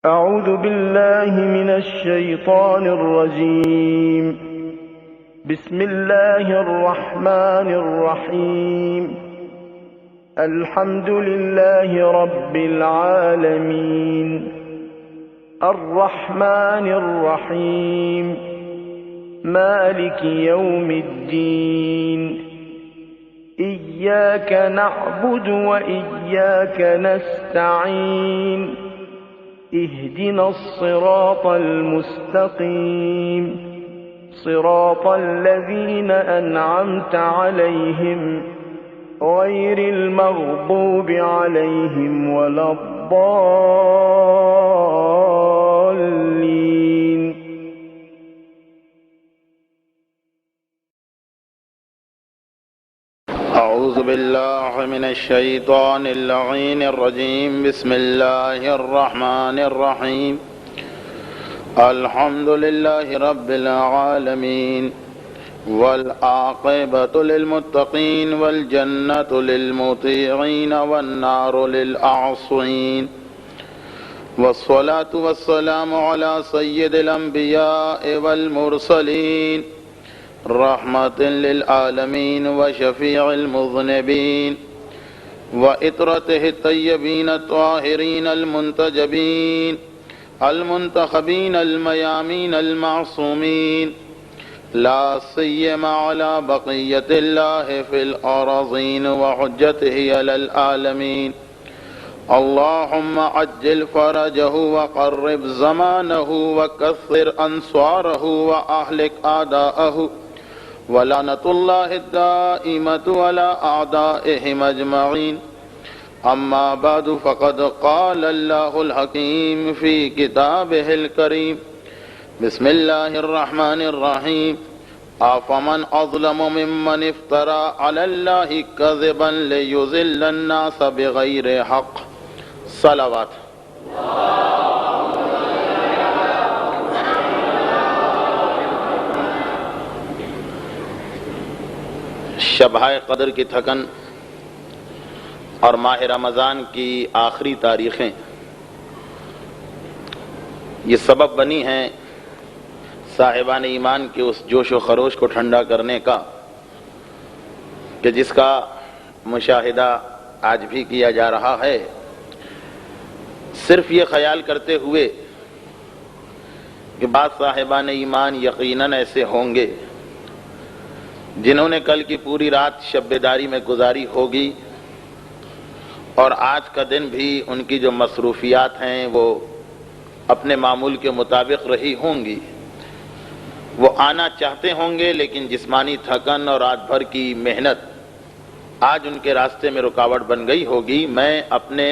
أعوذ بالله من الشيطان الرجيم. بسم الله الرحمن الرحيم. الحمد لله رب العالمين الرحمن الرحيم مالك يوم الدين إياك نعبد وإياك نستعين اهدنا الصراط المستقيم صراط الذين أنعمت عليهم غير المغضوب عليهم ولا الضالين. أعوذ بالله من الشيطان اللعين الرجيم. بسم الله الرحمن الرحيم. الحمد لله رب العالمين والعاقبة للمتقين والجنة للمطيعين والنار للعاصين، والصلاة والسلام على سيد الأنبياء والمرسلين رحمة للعالمين وشفيع المذنبين وإطرته الطيبين الطاهرين المنتجبين المنتخبين الميامين المعصومين، لا سيما على بقية الله في الأراضين وحجته على العالمين. اللهم عجل فرجه وقرب زمانه وكثر أنصاره وأهلك أعداءه، ولعنة الله الدائمة على أعدائهم أجمعين. أما بعد، فقد قال الله الحكيم في كتابه الكريم. بسم الله الرحمن الرحيم. أفمن أظلم ممن افترى على الله كذبا ليضل الناس بغير حق. صلوات. شبہ قدر کی تھکن اور ماہ رمضان کی آخری تاریخیں یہ سبب بنی ہیں صاحبان ایمان کے اس جوش و خروش کو ٹھنڈا کرنے کا کہ جس کا مشاہدہ آج بھی کیا جا رہا ہے، صرف یہ خیال کرتے ہوئے کہ بعض صاحبان ایمان یقیناً ایسے ہوں گے جنہوں نے کل کی پوری رات شب بیداری میں گزاری ہوگی اور آج کا دن بھی ان کی جو مصروفیات ہیں وہ اپنے معمول کے مطابق رہی ہوں گی. وہ آنا چاہتے ہوں گے لیکن جسمانی تھکن اور رات بھر کی محنت آج ان کے راستے میں رکاوٹ بن گئی ہوگی. میں اپنے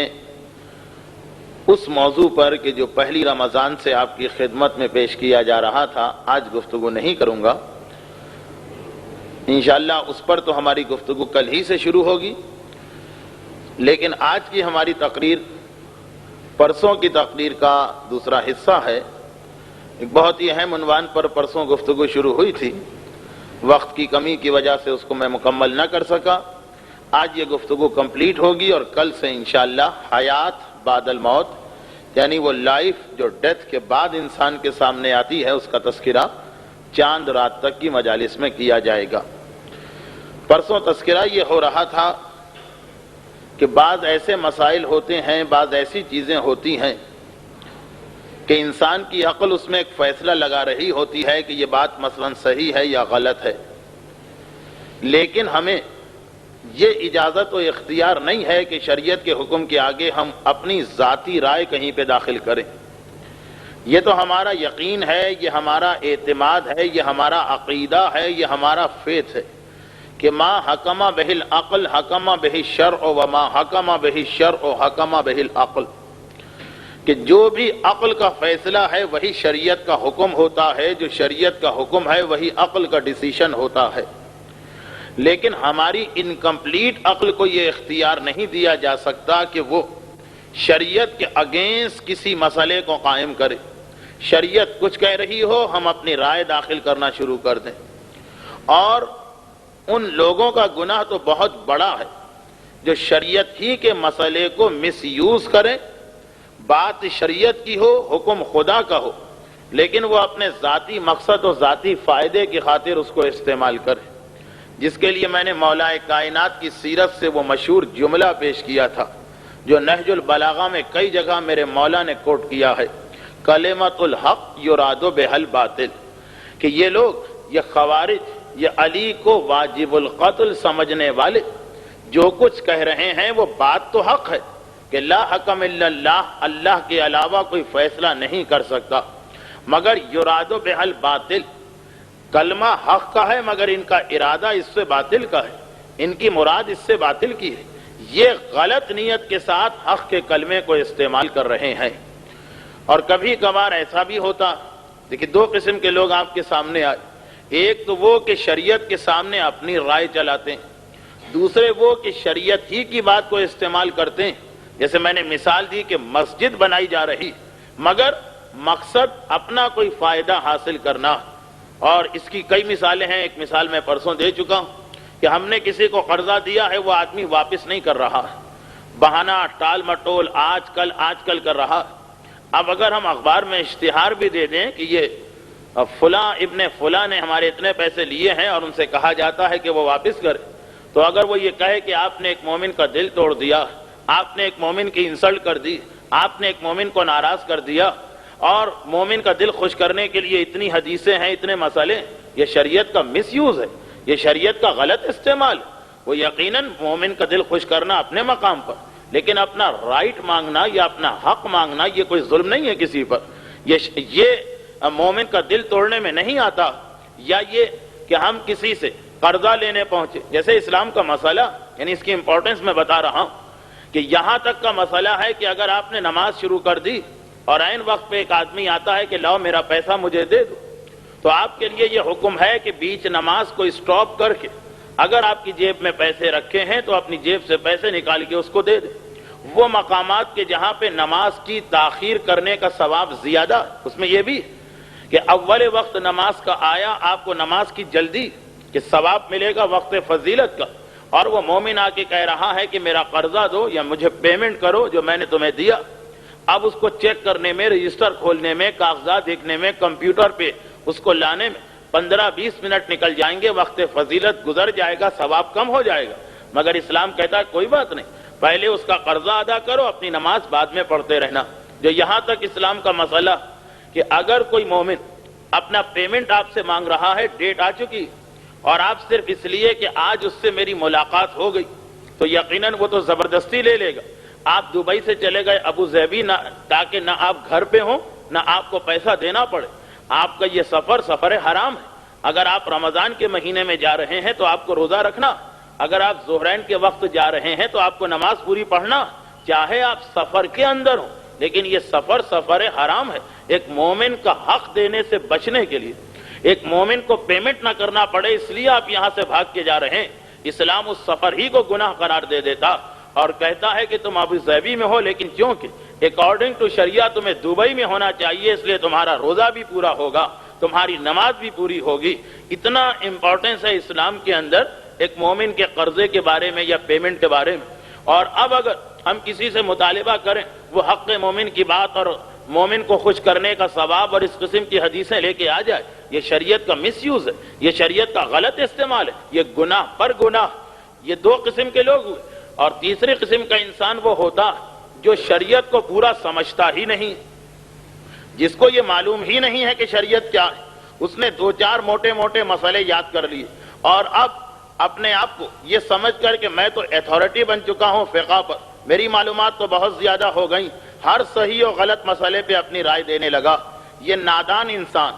اس موضوع پر کہ جو پہلی رمضان سے آپ کی خدمت میں پیش کیا جا رہا تھا آج گفتگو نہیں کروں گا. انشاءاللہ اس پر تو ہماری گفتگو کل ہی سے شروع ہوگی، لیکن آج کی ہماری تقریر پرسوں کی تقریر کا دوسرا حصہ ہے. ایک بہت ہی اہم عنوان پر پرسوں گفتگو شروع ہوئی تھی، وقت کی کمی کی وجہ سے اس کو میں مکمل نہ کر سکا. آج یہ گفتگو کمپلیٹ ہوگی اور کل سے انشاءاللہ حیات بعد الموت، یعنی وہ لائف جو ڈیتھ کے بعد انسان کے سامنے آتی ہے، اس کا تذکرہ چاند رات تک کی مجالس میں کیا جائے گا. پرسوں تذکرہ یہ ہو رہا تھا کہ بعض ایسے مسائل ہوتے ہیں، بعض ایسی چیزیں ہوتی ہیں کہ انسان کی عقل اس میں ایک فیصلہ لگا رہی ہوتی ہے کہ یہ بات مثلا صحیح ہے یا غلط ہے، لیکن ہمیں یہ اجازت و اختیار نہیں ہے کہ شریعت کے حکم کے آگے ہم اپنی ذاتی رائے کہیں پہ داخل کریں. یہ تو ہمارا یقین ہے، یہ ہمارا اعتماد ہے، یہ ہمارا عقیدہ ہے، یہ ہمارا فیتھ ہے کہ ما حکم بہ العقل حکم بہ الشرع وما حکم بہ الشرع حکم بہ العقل، کہ جو بھی عقل کا فیصلہ ہے وہی شریعت کا حکم ہوتا ہے، جو شریعت کا حکم ہے وہی عقل کا ڈیسیشن ہوتا ہے. لیکن ہماری انکمپلیٹ عقل کو یہ اختیار نہیں دیا جا سکتا کہ وہ شریعت کے اگینسٹ کسی مسئلے کو قائم کرے. شریعت کچھ کہہ رہی ہو، ہم اپنی رائے داخل کرنا شروع کر دیں. اور ان لوگوں کا گناہ تو بہت بڑا ہے جو شریعت ہی کے مسئلے کو مس یوز کریں، بات شریعت کی ہو، حکم خدا کا ہو، لیکن وہ اپنے ذاتی مقصد اور ذاتی فائدے کی خاطر اس کو استعمال کرے، جس کے لیے میں نے مولا کائنات کی سیرت سے وہ مشہور جملہ پیش کیا تھا جو نہج البلاغہ میں کئی جگہ میرے مولا نے کوٹ کیا ہے، کلمۃ الحق یراد بہا الباطل، کہ یہ لوگ، یہ خوارج، یہ علی کو واجب القتل سمجھنے والے جو کچھ کہہ رہے ہیں وہ بات تو حق ہے کہ لا حکم الا اللہ، اللہ کے علاوہ کوئی فیصلہ نہیں کر سکتا، مگر یراد بہا الباطل، کلمہ حق کا ہے مگر ان کا ارادہ اس سے باطل کا ہے، ان کی مراد اس سے باطل کی ہے، یہ غلط نیت کے ساتھ حق کے کلمے کو استعمال کر رہے ہیں۔ اور کبھی کبھار ایسا بھی ہوتا، دیکھیں دو قسم کے لوگ آپ کے سامنے آئے، ایک تو وہ کہ شریعت کے سامنے اپنی رائے چلاتے ہیں، دوسرے وہ کہ شریعت ہی کی بات کو استعمال کرتے ہیں۔ جیسے میں نے مثال دی کہ مسجد بنائی جا رہی مگر مقصد اپنا کوئی فائدہ حاصل کرنا، اور اس کی کئی مثالیں ہیں۔ ایک مثال میں پرسوں دے چکا ہوں کہ ہم نے کسی کو قرضہ دیا ہے، وہ آدمی واپس نہیں کر رہا ہے، بہانہ ٹال مٹول آج کل کر رہا ہے۔ اب اگر ہم اخبار میں اشتہار بھی دے دیں کہ یہ فلاں ابن فلاں نے ہمارے اتنے پیسے لیے ہیں اور ان سے کہا جاتا ہے کہ وہ واپس کرے، تو اگر وہ یہ کہے کہ آپ نے ایک مومن کا دل توڑ دیا، آپ نے ایک مومن کی انسلٹ کر دی، آپ نے ایک مومن کو ناراض کر دیا، اور مومن کا دل خوش کرنے کے لیے اتنی حدیثیں ہیں، اتنے مسئلے، یہ شریعت کا مس یوز ہے، یہ شریعت کا غلط استعمال ہے۔ وہ یقیناً مومن کا دل خوش کرنا اپنے مقام پر، لیکن اپنا رائٹ مانگنا یا اپنا حق مانگنا یہ کوئی ظلم نہیں ہے کسی پر، یہ مومن کا دل توڑنے میں نہیں آتا۔ یا یہ کہ ہم کسی سے قرضہ لینے پہنچے، جیسے اسلام کا مسئلہ، یعنی اس کی امپورٹنس میں بتا رہا ہوں کہ یہاں تک کا مسئلہ ہے کہ اگر آپ نے نماز شروع کر دی اور عین وقت پہ ایک آدمی آتا ہے کہ لاؤ میرا پیسہ مجھے دے دو، تو آپ کے لیے یہ حکم ہے کہ بیچ نماز کو اسٹاپ کر کے اگر آپ کی جیب میں پیسے رکھے ہیں تو اپنی جیب سے پیسے نکال کے اس کو دے دیں۔ وہ مقامات کے جہاں پہ نماز کی تاخیر کرنے کا ثواب زیادہ، اس میں یہ بھی کہ اول وقت نماز کا آیا، آپ کو نماز کی جلدی کہ ثواب ملے گا وقت فضیلت کا، اور وہ مومن آ کے کہہ رہا ہے کہ میرا قرضہ دو یا مجھے پیمنٹ کرو جو میں نے تمہیں دیا۔ اب اس کو چیک کرنے میں، رجسٹر کھولنے میں، کاغذات دیکھنے میں، کمپیوٹر پہ اس کو لانے میں 15-20 منٹ نکل جائیں گے، وقت فضیلت گزر جائے گا، ثواب کم ہو جائے گا۔ مگر اسلام کہتا ہے کوئی بات نہیں، پہلے اس کا قرضہ ادا کرو، اپنی نماز بعد میں پڑھتے رہنا۔ جو یہاں تک اسلام کا مسئلہ کہ اگر کوئی مومن اپنا پیمنٹ آپ سے مانگ رہا ہے، ڈیٹ آ چکی، اور آپ صرف اس لیے کہ آج اس سے میری ملاقات ہو گئی، تو یقیناً وہ تو زبردستی لے لے گا۔ آپ دبئی سے چلے گئے ابو ظہبی، تاکہ نہ آپ گھر پہ ہوں نہ آپ کو پیسہ دینا پڑے۔ آپ کا یہ سفر حرام ہے۔ اگر آپ رمضان کے مہینے میں جا رہے ہیں تو آپ کو روزہ رکھنا، اگر آپ ظہرین کے وقت جا رہے ہیں تو آپ کو نماز پوری پڑھنا، چاہے آپ سفر کے اندر ہوں، لیکن یہ سفر حرام ہے۔ ایک مومن کا حق دینے سے بچنے کے لیے، ایک مومن کو پیمنٹ نہ کرنا پڑے اس لیے آپ یہاں سے بھاگ کے جا رہے ہیں، اسلام اس سفر ہی کو گناہ قرار دے دیتا اور کہتا ہے کہ تم ابو ظہبی میں ہو، لیکن چونکہ اکارڈنگ ٹو شریعہ تمہیں دبئی میں ہونا چاہیے، اس لیے تمہارا روزہ بھی پورا ہوگا، تمہاری نماز بھی پوری ہوگی۔ اتنا امپورٹنس ہے اسلام کے اندر ایک مومن کے قرضے کے بارے میں یا پیمنٹ کے بارے میں۔ اور اب اگر ہم کسی سے مطالبہ کریں وہ حق مومن کی بات اور مومن کو خوش کرنے کا ثواب اور اس قسم کی حدیثیں لے کے آ جائے، یہ شریعت کا مس یوز ہے، یہ شریعت کا غلط استعمال ہے، یہ گناہ پر گناہ۔ یہ دو قسم کے لوگ ہوئے۔ اور تیسری قسم کا انسان وہ ہوتا جو شریعت کو پورا سمجھتا ہی نہیں، جس کو یہ معلوم ہی نہیں ہے کہ شریعت کیا ہے، اس نے 2-4 موٹے موٹے مسئلے یاد کر لیے اور اب اپنے آپ کو یہ سمجھ کر کہ میں تو ایتھارٹی بن چکا ہوں فقہ پر، میری معلومات تو بہت زیادہ ہو گئیں، ہر صحیح و غلط مسئلے پہ اپنی رائے دینے لگا۔ یہ نادان انسان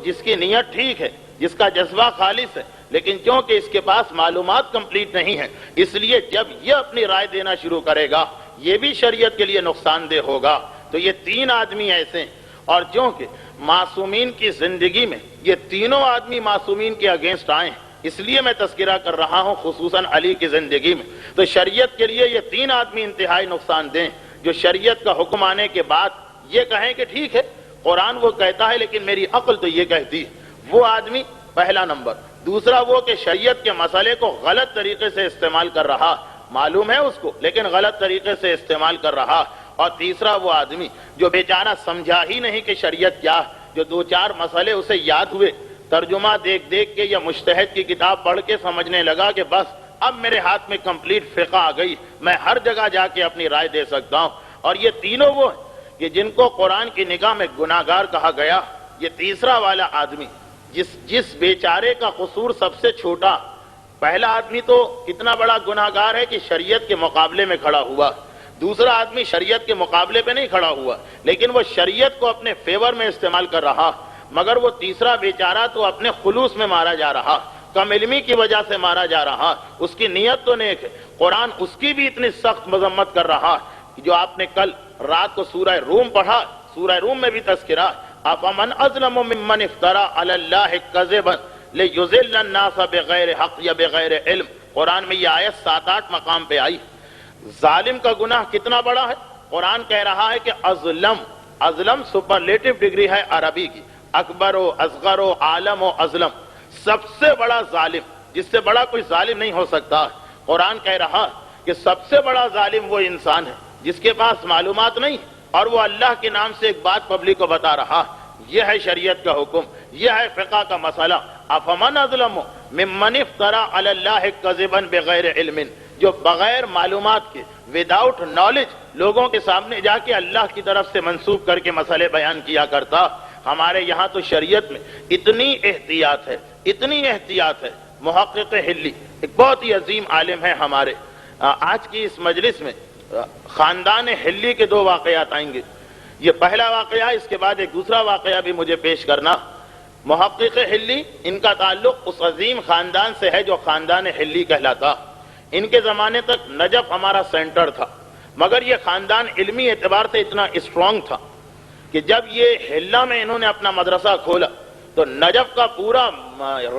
جس کی نیت ٹھیک ہے، جس کا جذبہ خالص ہے، لیکن چونکہ اس کے پاس معلومات کمپلیٹ نہیں ہے، اس لیے جب یہ اپنی رائے دینا شروع کرے گا یہ بھی شریعت کے لیے نقصان دہ ہوگا۔ تو یہ 3 آدمی ایسے ہیں، اور چونکہ معصومین کی زندگی میں یہ تینوں آدمی معصومین کے اگینسٹ آئے ہیں، اس لیے میں تذکرہ کر رہا ہوں خصوصاً علی کی زندگی میں، تو شریعت کے لیے یہ 3 آدمی انتہائی نقصان دہ ہیں، جو شریعت کا حکم آنے کے بعد یہ کہیں کہ ٹھیک ہے قرآن وہ کہتا ہے لیکن میری عقل تو یہ کہتی ہے۔ وہ آدمی پہلا نمبر۔ دوسرا وہ کہ شریعت کے مسئلے کو غلط طریقے سے استعمال کر رہا، معلوم ہے اس کو لیکن غلط طریقے سے استعمال کر رہا۔ اور تیسرا وہ آدمی جو بیچارہ سمجھا ہی نہیں کہ شریعت کیا ہے، جو دو چار مسئلے اسے یاد ہوئے، ترجمہ دیکھ دیکھ کے یا مجتہد کی کتاب پڑھ کے سمجھنے لگا کہ بس اب میرے ہاتھ میں کمپلیٹ فقہ آ گئی، میں ہر جگہ جا کے اپنی رائے دے سکتا ہوں۔ اور یہ تینوں وہ ہیں کہ جن کو قرآن کی نگاہ میں گناہگار کہا گیا۔ یہ تیسرا والا آدمی جس بیچارے کا قصور سب سے چھوٹا، پہلا آدمی تو کتنا بڑا گناہگار ہے کہ شریعت کے مقابلے میں کھڑا ہوا، دوسرا آدمی شریعت کے مقابلے پہ نہیں کھڑا ہوا لیکن وہ شریعت کو اپنے فیور میں استعمال کر رہا، مگر وہ تیسرا بیچارہ تو اپنے خلوص میں مارا جا رہا، کم علمی کی وجہ سے مارا جا رہا، اس کی نیت تو نیک ہے، قرآن اس کی بھی اتنی سخت مذمت کر رہا کہ جو آپ نے کل رات کو سورہ روم پڑھا، سورہ روم میں بھی تذکرہ افمن اظلم ممن افترى علی اللہ کذبا لیضل الناس بغیر حق یا بغیر علم۔ قرآن میں یہ آیت 7-8 مقام پہ آئی۔ ظالم کا گناہ کتنا بڑا ہے؟ قرآن کہہ رہا ہے کہ ازلم سپرلیٹو ڈگری ہے عربی کی، اکبر و اصغر و عالم و ازلم، سب سے بڑا ظالم، جس سے بڑا کوئی ظالم نہیں ہو سکتا۔ قرآن کہہ رہا کہ سب سے بڑا ظالم وہ انسان ہے جس کے پاس معلومات نہیں اور وہ اللہ کے نام سے ایک بات پبلک کو بتا رہا۔ یہ ہے شریعت کا حکم، یہ ہے فقہ کا مسئلہ۔ افمن اظلم ممن افترى علی اللہ کذبا بغیر علم، جو بغیر معلومات کے، وداؤٹ نالج، لوگوں کے سامنے جا کے اللہ کی طرف سے منسوب کر کے مسئلے بیان کیا کرتا۔ ہمارے یہاں تو شریعت میں اتنی احتیاط ہے، اتنی احتیاط ہے۔ محقق حلی ایک بہت ہی عظیم عالم ہے ہمارے، آج کی اس مجلس میں خاندان حلی کے 2 واقعات آئیں گے۔ یہ پہلا واقعہ، اس کے بعد ایک دوسرا واقعہ بھی مجھے پیش کرنا۔ محقق حلی، ان کا تعلق اس عظیم خاندان سے ہے جو خاندان حلی کہلاتا۔ ان کے زمانے تک نجف ہمارا سینٹر تھا، مگر یہ خاندان علمی اعتبار سے اتنا اسٹرانگ تھا کہ جب یہ حلہ میں انہوں نے اپنا مدرسہ کھولا تو نجف کا پورا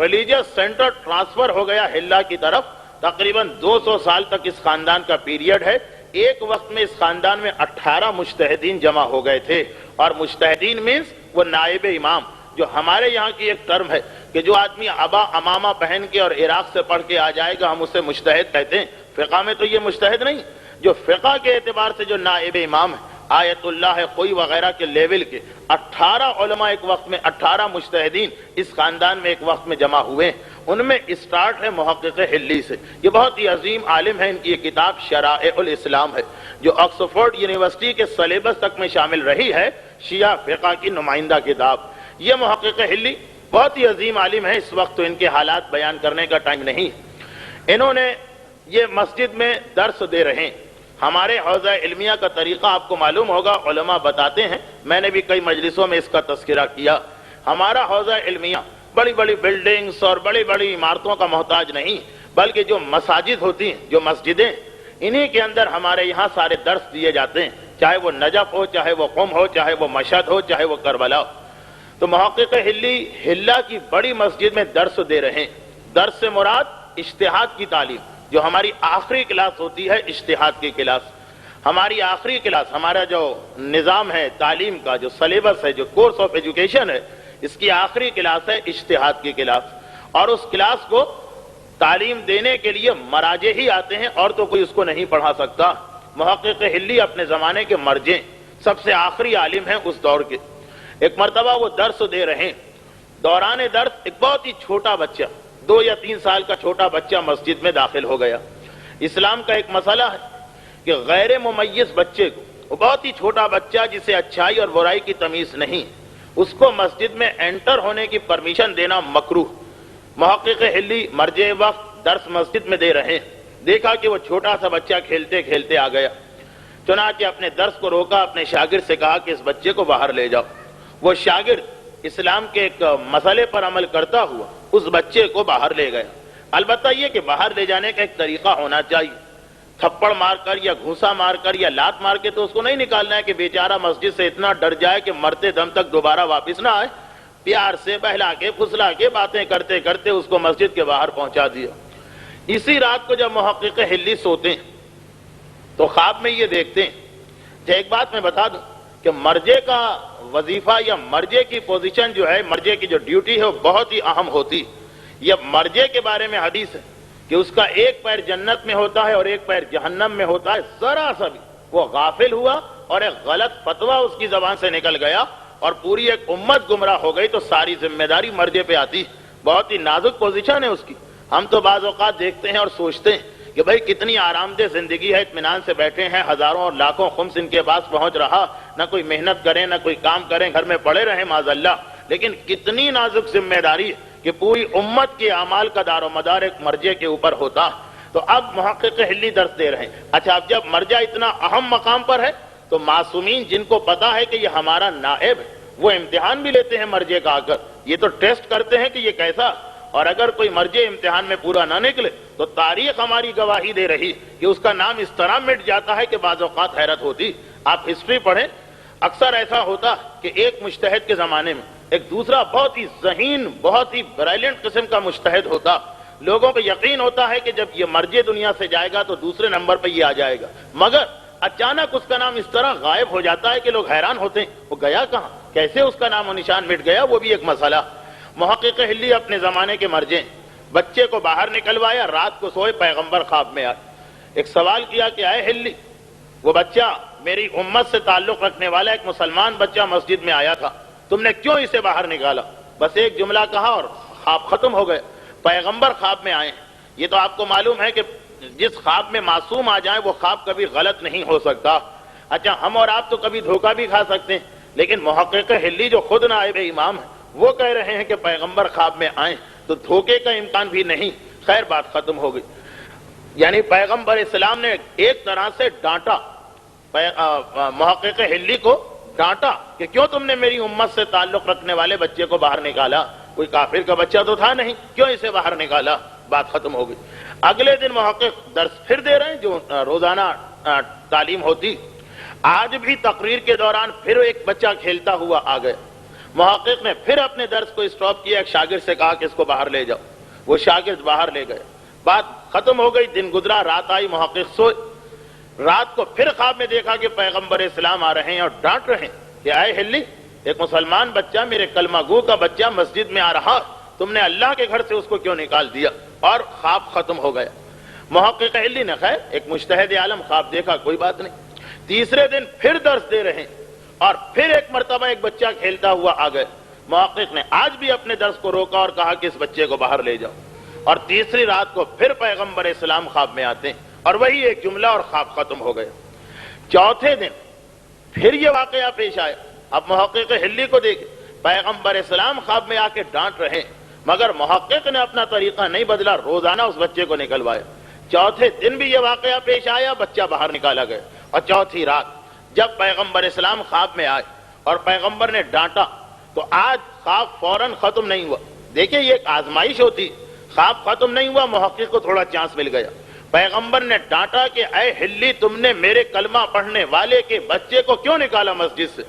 ریلیجیس سینٹر ٹرانسفر ہو گیا حلہ کی طرف۔ تقریباً 200 سال تک اس خاندان کا پیریڈ ہے۔ ایک وقت میں اس خاندان میں 18 مجتہدین جمع ہو گئے تھے، اور مجتہدین مینس وہ نائب امام، جو ہمارے یہاں کی ایک ٹرم ہے کہ جو آدمی عبا امامہ پہن کے اور عراق سے پڑھ کے آ جائے گا ہم اسے مجتہد کہتے ہیں۔ فقہ میں تو یہ مجتہد نہیں، جو فقہ کے اعتبار سے جو نائب امام ہے، آیت اللہ کوئی وغیرہ کے لیول کے 18 علماء ایک وقت میں، 18 مجتہدین اس خاندان میں ایک وقت میں جمع ہوئے۔ ان میں اسٹارٹ ہے محقق حلی سے۔ یہ بہت ہی عظیم عالم ہے، ان کی یہ کتاب شرائع الاسلام ہے جو آکسفورڈ یونیورسٹی کے سلیبس تک میں شامل رہی ہے، شیعہ فقہ کی نمائندہ کتاب۔ یہ محقق حلی بہت ہی عظیم عالم ہے، اس وقت تو ان کے حالات بیان کرنے کا ٹائم نہیں۔ انہوں نے یہ مسجد میں درس دے رہے ہیں۔ ہمارے حوزہ علمیہ کا طریقہ آپ کو معلوم ہوگا، علماء بتاتے ہیں، میں نے بھی کئی مجلسوں میں اس کا تذکرہ کیا۔ ہمارا حوزہ علمیہ بڑی بڑی بلڈنگز اور بڑی بڑی عمارتوں کا محتاج نہیں، بلکہ جو مساجد ہوتی ہیں، جو مسجدیں، انہی کے اندر ہمارے یہاں سارے درس دیے جاتے ہیں، چاہے وہ نجف ہو، چاہے وہ قم ہو، چاہے وہ مشہد ہو، چاہے وہ کربلا ہو۔ تو محقق حلی حلہ کی بڑی مسجد میں درس دے رہے ہیں۔ درس سے مراد اجتہاد کی تعلیم، جو ہماری آخری کلاس ہوتی ہے، اجتہاد کی کلاس۔ ہماری آخری کلاس، ہمارا جو نظام ہے تعلیم کا، جو سلیبس ہے، جو کورس آف ایجوکیشن ہے، اس کی آخری کلاس ہے اجتہاد کی کلاس۔ اور اس کلاس کو تعلیم دینے کے لیے مراجع ہی آتے ہیں، اور تو کوئی اس کو نہیں پڑھا سکتا۔ محقق حلی اپنے زمانے کے مرجع، سب سے آخری عالم ہیں اس دور کے۔ ایک مرتبہ وہ درس دے رہے ہیں، دوران درس ایک بہت ہی چھوٹا بچہ، 2 یا 3 سال کا چھوٹا بچہ مسجد میں داخل ہو گیا۔ اسلام کا ایک مسئلہ ہے کہ غیر ممیز بچے کو، وہ بہت ہی چھوٹا بچہ جسے اچھائی اور برائی کی تمیز نہیں، اس کو مسجد میں انٹر ہونے کی پرمیشن دینا مکروہ۔ محقق حلی مرجع وقت درس مسجد میں دے رہے ہیں، دیکھا کہ وہ چھوٹا سا بچہ کھیلتے کھیلتے آ گیا، چنانچہ اپنے درس کو روکا، اپنے شاگرد سے کہا کہ اس بچے کو باہر لے جاؤ۔ وہ شاگرد اسلام کے ایک مسئلے پر عمل کرتا ہوا اس بچے کو باہر لے گیا۔ البتہ یہ کہ باہر لے جانے کا ایک طریقہ ہونا چاہیے، تھپڑ مار کر یا گھوسا مار کر یا لات مار کے تو اس کو نہیں نکالنا ہے کہ بیچارہ مسجد سے اتنا ڈر جائے کہ مرتے دم تک دوبارہ واپس نہ آئے۔ پیار سے بہلا کے پھسلا کے باتیں کرتے کرتے اس کو مسجد کے باہر پہنچا دیا۔ اسی رات کو جب محقق حلی سوتے ہیں تو خواب میں یہ دیکھتے ہیں۔ ایک بات میں بتا دوں کہ مرجع کا وظیفہ یا مرجع کی پوزیشن جو ہے، مرجع کی جو ڈیوٹی ہے، وہ بہت ہی اہم ہوتی۔ یہ مرجع کے بارے میں حدیث ہے کہ اس کا ایک پیر جنت میں ہوتا ہے اور ایک پیر جہنم میں ہوتا ہے۔ ذرا سا بھی وہ غافل ہوا اور ایک غلط فتویٰ اس کی زبان سے نکل گیا اور پوری ایک امت گمراہ ہو گئی تو ساری ذمہ داری مرجے پہ آتی. بہت ہی نازک پوزیشن ہے اس کی. ہم تو بعض اوقات دیکھتے ہیں اور سوچتے ہیں کہ بھائی کتنی آرام دہ زندگی ہے, اطمینان سے بیٹھے ہیں, ہزاروں اور لاکھوں خمس ان کے پاس پہنچ رہا, نہ کوئی محنت کریں نہ کوئی کام کریں, گھر میں پڑے رہیں معاذ اللہ. لیکن کتنی نازک ذمہ داری کہ پوری امت کے اعمال کا دار و مدار ایک مرجے کے اوپر ہوتا. تو اب محقق حلی درس دے رہے ہیں. اچھا, اب جب مرجع اتنا اہم مقام پر ہے تو معصومین جن کو پتا ہے کہ یہ ہمارا نائب ہے وہ امتحان بھی لیتے ہیں مرجع کا آ کر. یہ تو ٹیسٹ کرتے ہیں کہ یہ کیسا, اور اگر کوئی مرجع امتحان میں پورا نہ نکلے تو تاریخ ہماری گواہی دے رہی کہ اس کا نام اس طرح مٹ جاتا ہے کہ بعض اوقات حیرت ہوتی. آپ ہسٹری پڑھیں, اکثر ایسا ہوتا کہ ایک مجتہد کے زمانے میں ایک دوسرا بہت ہی ذہین, بہت ہی برائلنٹ قسم کا مجتہد ہوتا. لوگوں کو یقین ہوتا ہے کہ جب یہ مرجع دنیا سے جائے گا تو دوسرے نمبر پہ یہ آ جائے گا, مگر اچانک اس کا نام اس طرح غائب ہو جاتا ہے کہ لوگ حیران ہوتے ہیں وہ گیا کہاں, کیسے اس کا نام و نشان مٹ گیا. وہ بھی ایک مسئلہ. محقق حلی اپنے زمانے کے مرجع, بچے کو باہر نکلوایا, رات کو سوئے, پیغمبر خواب میں آئے. ایک سوال کیا کہ اے حلی, وہ بچہ میری امت سے تعلق رکھنے والا ایک مسلمان بچہ مسجد میں آیا تھا, تم نے کیوں اسے باہر نکالا؟ بس ایک جملہ کہا اور خواب ختم ہو گئے. پیغمبر خواب میں آئے. یہ تو آپ کو معلوم ہے کہ جس خواب میں معصوم آ جائیں وہ خواب کبھی غلط نہیں ہو سکتا. اچھا, ہم اور آپ تو کبھی دھوکہ بھی کھا سکتے ہیں, لیکن محقق حلی جو خود نائب امام ہے وہ کہہ رہے ہیں کہ پیغمبر خواب میں آئیں تو دھوکے کا امکان بھی نہیں. خیر, بات ختم ہو گئی. یعنی پیغمبر اسلام نے ایک طرح سے ڈانٹا, محقق حلی کو ڈانٹا کہ کیوں تم نے میری امت سے تعلق رکھنے والے بچے کو باہر نکالا, کوئی کافر کا بچہ تو تھا نہیں, کیوں اسے باہر نکالا. بات ختم ہو گئی. اگلے دن محقق درس پھر دے رہے ہیں جو روزانہ تعلیم ہوتی. آج بھی تقریر کے دوران پھر ایک بچہ کھیلتا ہوا آ گیا. محقق نے پھر اپنے درس کو اسٹاپ کیا, ایک شاگرد سے کہا کہ اس کو باہر لے جاؤ. وہ شاگرد باہر لے گئے. بات ختم ہو گئی. دن گزرا, رات آئی, محقق سوئے. رات کو پھر خواب میں دیکھا کہ پیغمبر اسلام آ رہے ہیں اور ڈانٹ رہے ہیں کہ اے حلی, ایک مسلمان بچہ, میرے کلمہ گو کا بچہ مسجد میں آ رہا, تم نے اللہ کے گھر سے اس کو کیوں نکال دیا؟ اور خواب ختم ہو گیا. محقق حلی نے خیر ایک مجتہد عالم خواب دیکھا, کوئی بات نہیں. تیسرے دن پھر درس دے رہے ہیں اور پھر ایک مرتبہ ایک بچہ کھیلتا ہوا آ گئے. محقق نے آج بھی اپنے درس کو روکا اور کہا کہ اس بچے کو باہر لے جاؤ. اور تیسری رات کو پھر پیغمبر اسلام خواب میں آتے ہیں اور وہی ایک جملہ اور خواب ختم ہو گئے. چوتھے دن پھر یہ واقعہ پیش آیا. اب محقق حلی کو دیکھیں, پیغمبر اسلام خواب میں آ کے ڈانٹ رہے ہیں مگر محقق نے اپنا طریقہ نہیں بدلا, روزانہ اس بچے کو نکلوایا. چوتھے دن بھی یہ واقعہ پیش آیا, بچہ باہر نکالا گیا. اور چوتھی رات جب پیغمبر اسلام خواب میں آئے اور پیغمبر نے ڈانٹا تو آج خواب فوراً ختم نہیں ہوا. دیکھیں یہ ایک آزمائش ہوتی, خواب ختم نہیں ہوا, محقق کو تھوڑا چانس مل گیا. پیغمبر نے ڈانٹا کہ اے حلی, تم نے میرے کلمہ پڑھنے والے کے بچے کو کیوں نکالا مسجد سے؟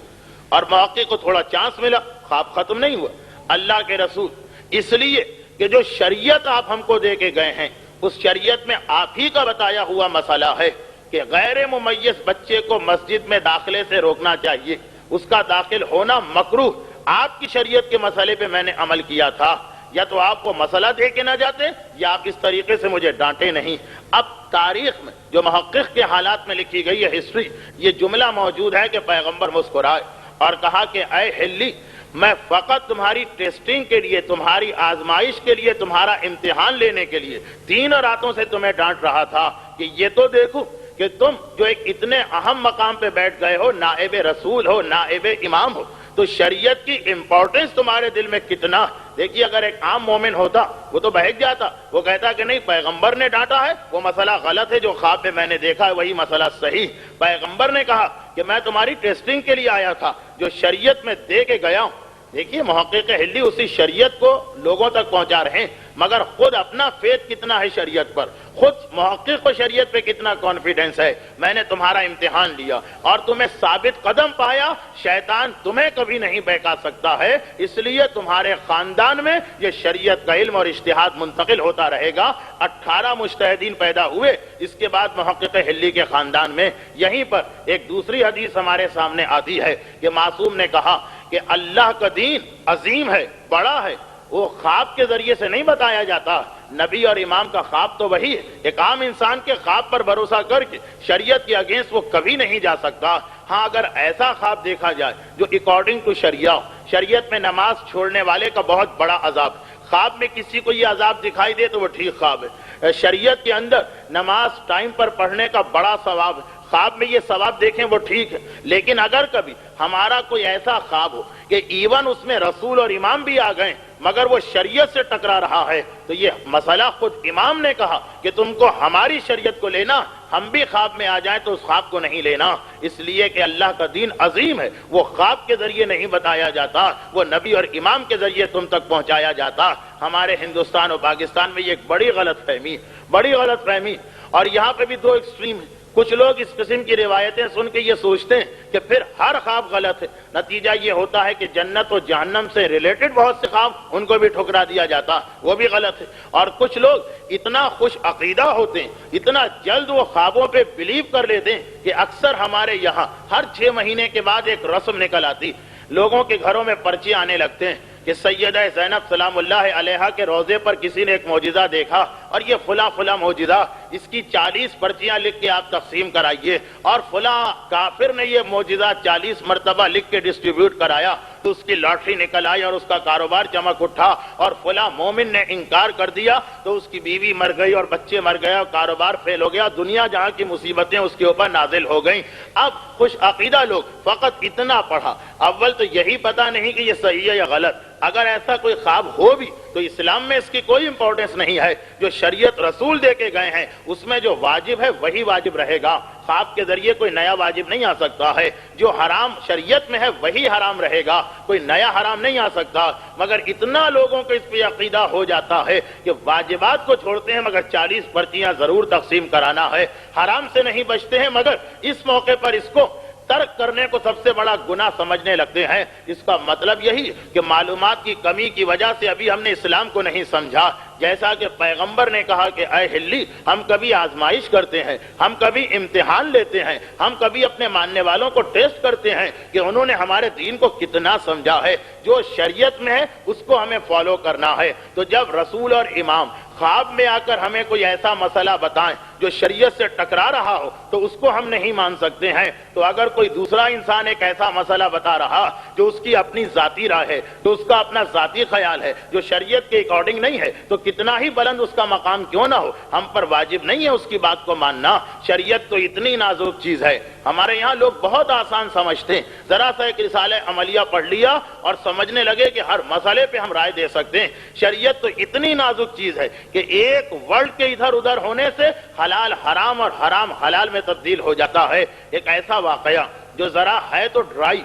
اور محقق کو تھوڑا چانس ملا, خواب ختم نہیں ہوا. اللہ کے رسول اس لیے کہ جو شریعت آپ ہم کو دے کے گئے ہیں اس شریعت میں آپ ہی کا بتایا ہوا مسئلہ ہے کہ غیر ممیز بچے کو مسجد میں داخلے سے روکنا چاہیے, اس کا داخل ہونا مکروہ. آپ کی شریعت کے مسئلے پہ میں نے عمل کیا تھا, یا تو آپ کو مسئلہ دے کے نہ جاتے یا آپ اس طریقے سے مجھے ڈانٹے نہیں. اب تاریخ میں جو محقق کے حالات میں لکھی گئی ہے ہسٹری, یہ جملہ موجود ہے کہ پیغمبر مسکرائے اور کہا کہ اے حلی, میں فقط تمہاری ٹیسٹنگ کے لیے, تمہاری آزمائش کے لیے, تمہارا امتحان لینے کے لیے 3 راتوں سے تمہیں ڈانٹ رہا تھا کہ یہ تو دیکھو کہ تم جو ایک اتنے اہم مقام پہ بیٹھ گئے ہو, نائب رسول ہو, نائب امام ہو, تو شریعت کی امپورٹنس تمہارے دل میں کتنا. دیکھیے اگر ایک عام مومن ہوتا وہ تو بہک جاتا, وہ کہتا کہ نہیں پیغمبر نے ڈانٹا ہے, وہ مسئلہ غلط ہے, جو خواب میں نے دیکھا ہے وہی مسئلہ صحیح. پیغمبر نے کہا کہ میں تمہاری ٹیسٹنگ کے لیے آیا تھا, جو شریعت میں دے کے گیا ہوں. دیکھیے محقق حلی اسی شریعت کو لوگوں تک پہنچا رہے ہیں, مگر خود اپنا فیتھ کتنا ہے شریعت پر, خود محقق کو شریعت پہ کتنا کانفیڈنس ہے. میں نے تمہارا امتحان لیا اور تمہیں ثابت قدم پایا, شیطان تمہیں کبھی نہیں بہکا سکتا ہے, اس لیے تمہارے خاندان میں یہ شریعت کا علم اور اجتہاد منتقل ہوتا رہے گا. 18 مجتہدین پیدا ہوئے. اس کے بعد محقق حلی کے خاندان میں یہیں پر ایک دوسری حدیث ہمارے سامنے آتی ہے کہ معصوم نے کہا کہ اللہ کا دین عظیم ہے, بڑا ہے, وہ خواب کے ذریعے سے نہیں بتایا جاتا. نبی اور امام کا خواب تو وہی ہے. ایک عام انسان کے خواب پر بھروسہ کر کے شریعت کے اگینسٹ وہ کبھی نہیں جا سکتا. ہاں اگر ایسا خواب دیکھا جائے جو اکارڈنگ ٹو شریعہ، شریعت میں نماز چھوڑنے والے کا بہت بڑا عذاب، خواب میں کسی کو یہ عذاب دکھائی دے تو وہ ٹھیک خواب ہے. شریعت کے اندر نماز ٹائم پر پڑھنے کا بڑا ثواب ہے، خواب میں یہ ثواب دیکھیں وہ ٹھیک ہے. لیکن اگر کبھی ہمارا کوئی ایسا خواب ہو کہ ایون اس میں رسول اور امام بھی آ گئے مگر وہ شریعت سے ٹکرا رہا ہے، تو یہ مسئلہ خود امام نے کہا کہ تم کو ہماری شریعت کو لینا، ہم بھی خواب میں آ جائیں تو اس خواب کو نہیں لینا. اس لیے کہ اللہ کا دین عظیم ہے، وہ خواب کے ذریعے نہیں بتایا جاتا، وہ نبی اور امام کے ذریعے تم تک پہنچایا جاتا. ہمارے ہندوستان اور پاکستان میں یہ ایک بڑی غلط فہمی، اور یہاں پہ بھی دو ایکسٹریم ہیں. کچھ لوگ اس قسم کی روایتیں سن کے یہ سوچتے ہیں کہ پھر ہر خواب غلط ہے. نتیجہ یہ ہوتا ہے کہ جنت و جہنم سے ریلیٹڈ بہت سے خواب ان کو بھی ٹھکرا دیا جاتا، وہ بھی غلط ہے. اور کچھ لوگ اتنا خوش عقیدہ ہوتے ہیں، اتنا جلد وہ خوابوں پہ بلیو کر لیتے ہیں کہ اکثر ہمارے یہاں ہر 6 مہینے کے بعد ایک رسم نکل آتی. لوگوں کے گھروں میں پرچے آنے لگتے ہیں کہ سیدہ زینب سلام اللہ علیہا کے روضے پر کسی نے ایک معجزہ دیکھا اور یہ فلاں معجزہ، اس کی 40 پرچیاں لکھ کے آپ تقسیم کرائیے، اور فلاں کافر نے یہ معجزہ 40 مرتبہ لکھ کے ڈسٹریبیوٹ کرایا تو اس کی لاٹری نکل آئی اور اس کا کاروبار چمک اٹھا. اور فلاں مومن نے انکار کر دیا تو اس کی بیوی مر گئی اور بچے مر گئے اور کاروبار فیل ہو گیا. دنیا جہاں کی مصیبتیں اس کے اوپر نازل ہو گئیں. اب خوش عقیدہ لوگ فقط اتنا پڑھا، اول تو یہی پتہ نہیں کہ یہ صحیح ہے یا غلط. اگر ایسا کوئی خواب ہو بھی تو اسلام میں اس کی کوئی امپورٹنس نہیں ہے. جو شریعت رسول دے کے گئے ہیں اس میں جو واجب ہے وہی واجب رہے گا. خواب کے ذریعے کوئی نیا واجب نہیں آ سکتا ہے. جو حرام شریعت میں ہے وہی حرام رہے گا، کوئی نیا حرام نہیں آ سکتا. مگر اتنا لوگوں کو اس پہ عقیدہ ہو جاتا ہے کہ واجبات کو چھوڑتے ہیں مگر 40 پرچیاں ضرور تقسیم کرانا ہے. حرام سے نہیں بچتے ہیں مگر اس موقع پر اس کو ترک کرنے کو سب سے بڑا گناہ سمجھنے لگتے ہیں. اس کا مطلب یہی کہ معلومات کی کمی کی وجہ سے ابھی ہم نے اسلام کو نہیں سمجھا. جیسا کہ پیغمبر نے کہا کہ اے ہلی، ہم کبھی آزمائش کرتے ہیں، ہم کبھی امتحان لیتے ہیں، ہم کبھی اپنے ماننے والوں کو ٹیسٹ کرتے ہیں کہ انہوں نے ہمارے دین کو کتنا سمجھا ہے. جو شریعت میں ہے اس کو ہمیں فالو کرنا ہے. تو جب رسول اور امام خواب میں آ کر ہمیں کوئی ایسا مسئلہ بتائیں جو شریعت سے ٹکرا رہا ہو تو اس کو ہم نہیں مان سکتے ہیں. تو اگر کوئی دوسرا انسان ایک ایسا مسئلہ بتا رہا جو اس کی اپنی ذاتی رائے ہے، جو اس کا اپنا ذاتی خیال ہے، جو شریعت کے اکارڈنگ نہیں ہے، تو کتنا ہی بلند اس کا مقام کیوں نہ ہو، ہم پر واجب نہیں ہے اس کی بات کو ماننا. شریعت تو اتنی نازک چیز ہے. ہمارے یہاں لوگ بہت آسان سمجھتے ہیں، ذرا سا ایک رسالہ عملیہ پڑھ لیا اور سمجھنے لگے کہ ہر مسئلے پہ ہم رائے دے سکتے ہیں. شریعت تو اتنی نازک چیز ہے کہ ایک ورڈ کے ادھر ادھر ہونے سے حلال حرام اور حرام حلال میں تبدیل ہو جاتا ہے. ایک ایسا واقعہ جو ذرا ہے تو ڈرائی،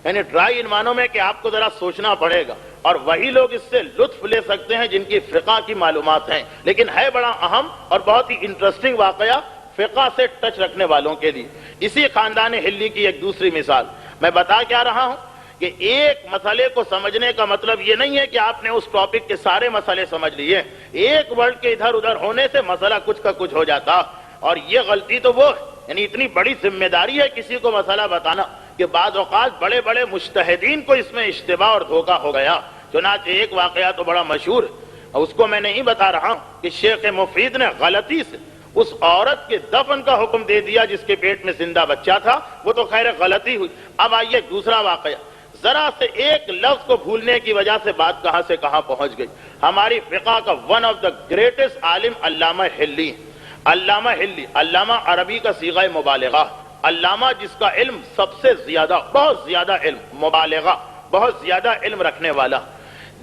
یعنی ڈرائی ان معنوں میں کہ آپ کو ذرا سوچنا پڑے گا، اور وہی لوگ اس سے لطف لے سکتے ہیں جن کی فقہ کی معلومات ہیں. لیکن ہے بڑا اہم اور بہت ہی انٹرسٹنگ واقعہ فقہ سے ٹچ رکھنے والوں کے لیے. اسی خاندان ہلی کی ایک دوسری مثال میں بتا کیا رہا ہوں کہ ایک مسئلے کو سمجھنے کا مطلب یہ نہیں ہے کہ آپ نے اس ٹاپک کے سارے مسئلے سمجھ لیے. ایک ورڈ کے ادھر ادھر ہونے سے مسئلہ کچھ کا کچھ ہو جاتا. اور یہ غلطی تو وہ یعنی اتنی بڑی ذمہ داری ہے کسی کو مسئلہ بتانا کہ بعض اوقات بڑے بڑے مجتہدین کو اس میں اشتباہ اور دھوکہ ہو گیا. چنانچہ ایک واقعہ تو بڑا مشہور ہے، اور اس کو میں نہیں بتا رہا ہوں کہ شیخ مفید نے غلطی سے اس عورت کے دفن کا حکم دے دیا جس کے پیٹ میں زندہ بچہ تھا. وہ تو خیر غلطی ہوئی. اب آئیے دوسرا واقعہ. ذرا سے ایک لفظ کو بھولنے کی وجہ سے بات کہاں سے کہاں پہنچ گئی. ہماری فقہ کا ون آف دا گریٹسٹ عالم علامہ ہلی. علامہ ہلی، علامہ عربی کا صیغہ مبالغہ، علامہ جس کا علم سب سے زیادہ، بہت زیادہ علم، مبالغہ، بہت زیادہ علم رکھنے والا.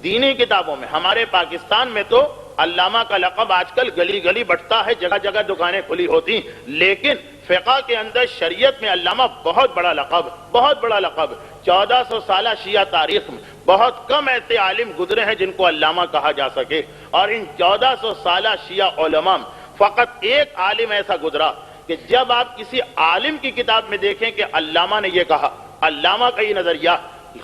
دینی کتابوں میں ہمارے پاکستان میں تو علامہ کا لقب آج کل گلی گلی بٹتا ہے، جگہ جگہ دکانیں کھلی ہوتی، لیکن فقہ کے اندر شریعت میں علامہ بہت بڑا لقب، بہت بڑا لقب. 1400 سالہ شیعہ تاریخ میں بہت کم ایسے عالم گزرے ہیں جن کو علامہ کہا جا سکے، اور ان 1400 سالہ شیعہ علماء میں فقط ایک عالم ایسا گزرا کہ جب آپ کسی عالم کی کتاب میں دیکھیں کہ علامہ نے یہ کہا، علامہ کا یہ نظریہ،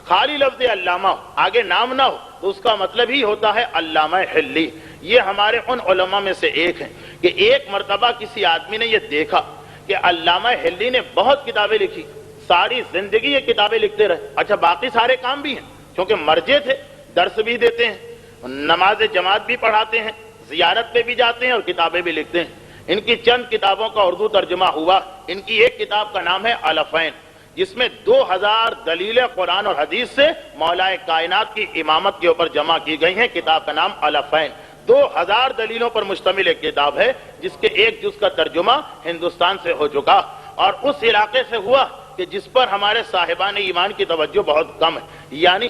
خالی لفظ علامہ آگے نام نہ ہو تو اس کا مطلب ہی ہوتا ہے علامہ ہلی. یہ ہمارے ان علماء میں سے ایک ہیں کہ ایک مرتبہ کسی آدمی نے یہ دیکھا کہ علامہ ہلی نے بہت کتابیں لکھی، ساری زندگی یہ کتابیں لکھتے رہے. اچھا باقی سارے کام بھی ہیں کیونکہ مرجع تھے، درس بھی دیتے ہیں، نماز جماعت بھی پڑھاتے ہیں، زیارت پہ بھی جاتے ہیں اور کتابیں بھی لکھتے ہیں۔ ان کی چند کتابوں کا اردو ترجمہ ہوا۔ ان کی ایک کتاب کا نام ہے الفین، جس میں 2000 دلیلیں قرآن اور حدیث سے مولا کائنات کی امامت کے اوپر جمع کی گئی ہیں۔ کتاب کا نام الفین 2000 دلیلوں پر مشتمل ایک کتاب ہے، جس کے ایک جز کا ترجمہ ہندوستان سے ہو چکا، اور اس علاقے سے ہوا کہ جس پر ہمارے صاحبان ایمان کی توجہ بہت کم ہے، یعنی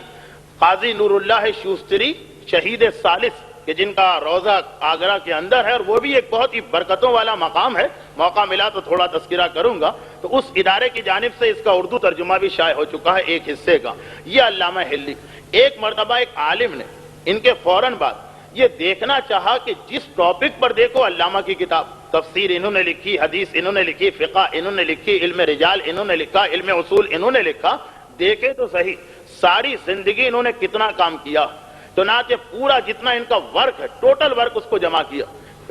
قاضی نور اللہ شوستری شہید ثالث، کہ جن کا روضہ آگرہ کے اندر ہے، اور وہ بھی ایک بہت ہی برکتوں والا مقام ہے، موقع ملا تو تھوڑا تذکرہ کروں گا۔ تو اس ادارے کی جانب سے اس کا اردو ترجمہ بھی شائع ہو چکا ہے ایک حصے کا۔ یہ علامہ ہلی ایک مرتبہ ایک عالم نے ان کے فوراً بعد یہ دیکھنا چاہا کہ جس ٹاپک پر دیکھو علامہ کی کتاب، تفسیر انہوں نے لکھی، حدیث انہوں نے لکھی، فقہ انہوں نے لکھی، علم رجال انہوں نے لکھا، علم اصول انہوں نے لکھا، دیکھے تو صحیح ساری زندگی انہوں نے کتنا کام کیا۔ چنانچہ پورا جتنا ان کا ورک ہے، ٹوٹل ورک اس کو جمع کیا۔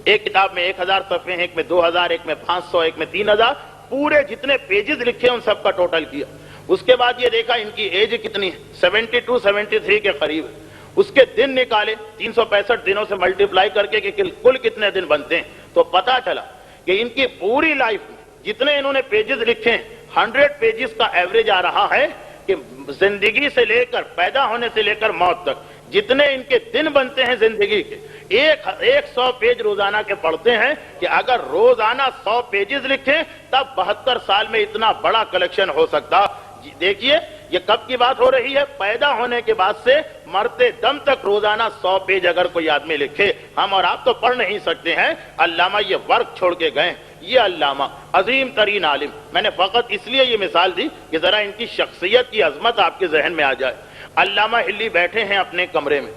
ایک کتاب میں 1000 صفحے ہیں، ایک میں 2000، ایک میں 500، ایک میں 3000، پورے جتنے پیجز لکھے ان سب کا ٹوٹل کیا۔ اس کے بعد یہ دیکھا ان کی ایج کتنی ہے، 72 73 کے قریب ہے۔ اس کے دن نکالے 365 دنوں سے ملٹیپلائی کر کے کہ کل کتنے دن بنتے ہیں، تو پتا چلا کہ ان کی پوری لائف میں جتنے انہوں نے پیجز لکھے ہیں، 100 پیجز کا ایوریج آ رہا ہے کہ زندگی سے لے کر پیدا ہونے سے لے کر موت تک جتنے ان کے دن بنتے ہیں زندگی کے، 100 پیج روزانہ کے پڑھتے ہیں کہ اگر روزانہ 100 پیجز لکھیں تب 72 سال میں اتنا بڑا کلیکشن ہو سکتا۔ دیکھیے یہ کب کی بات ہو رہی ہے، پیدا ہونے کے بعد سے مرتے دم تک روزانہ 100 پیج اگر کوئی آدمی لکھے، ہم اور آپ تو پڑھ نہیں سکتے ہیں۔ علامہ یہ ورک چھوڑ کے گئے۔ یہ علامہ عظیم ترین عالم، میں نے فقط اس لیے یہ مثال دی کہ ذرا ان کی شخصیت کی عظمت آپ کے ذہن میں آ جائے۔ علامہ ہلی بیٹھے ہیں اپنے کمرے میں،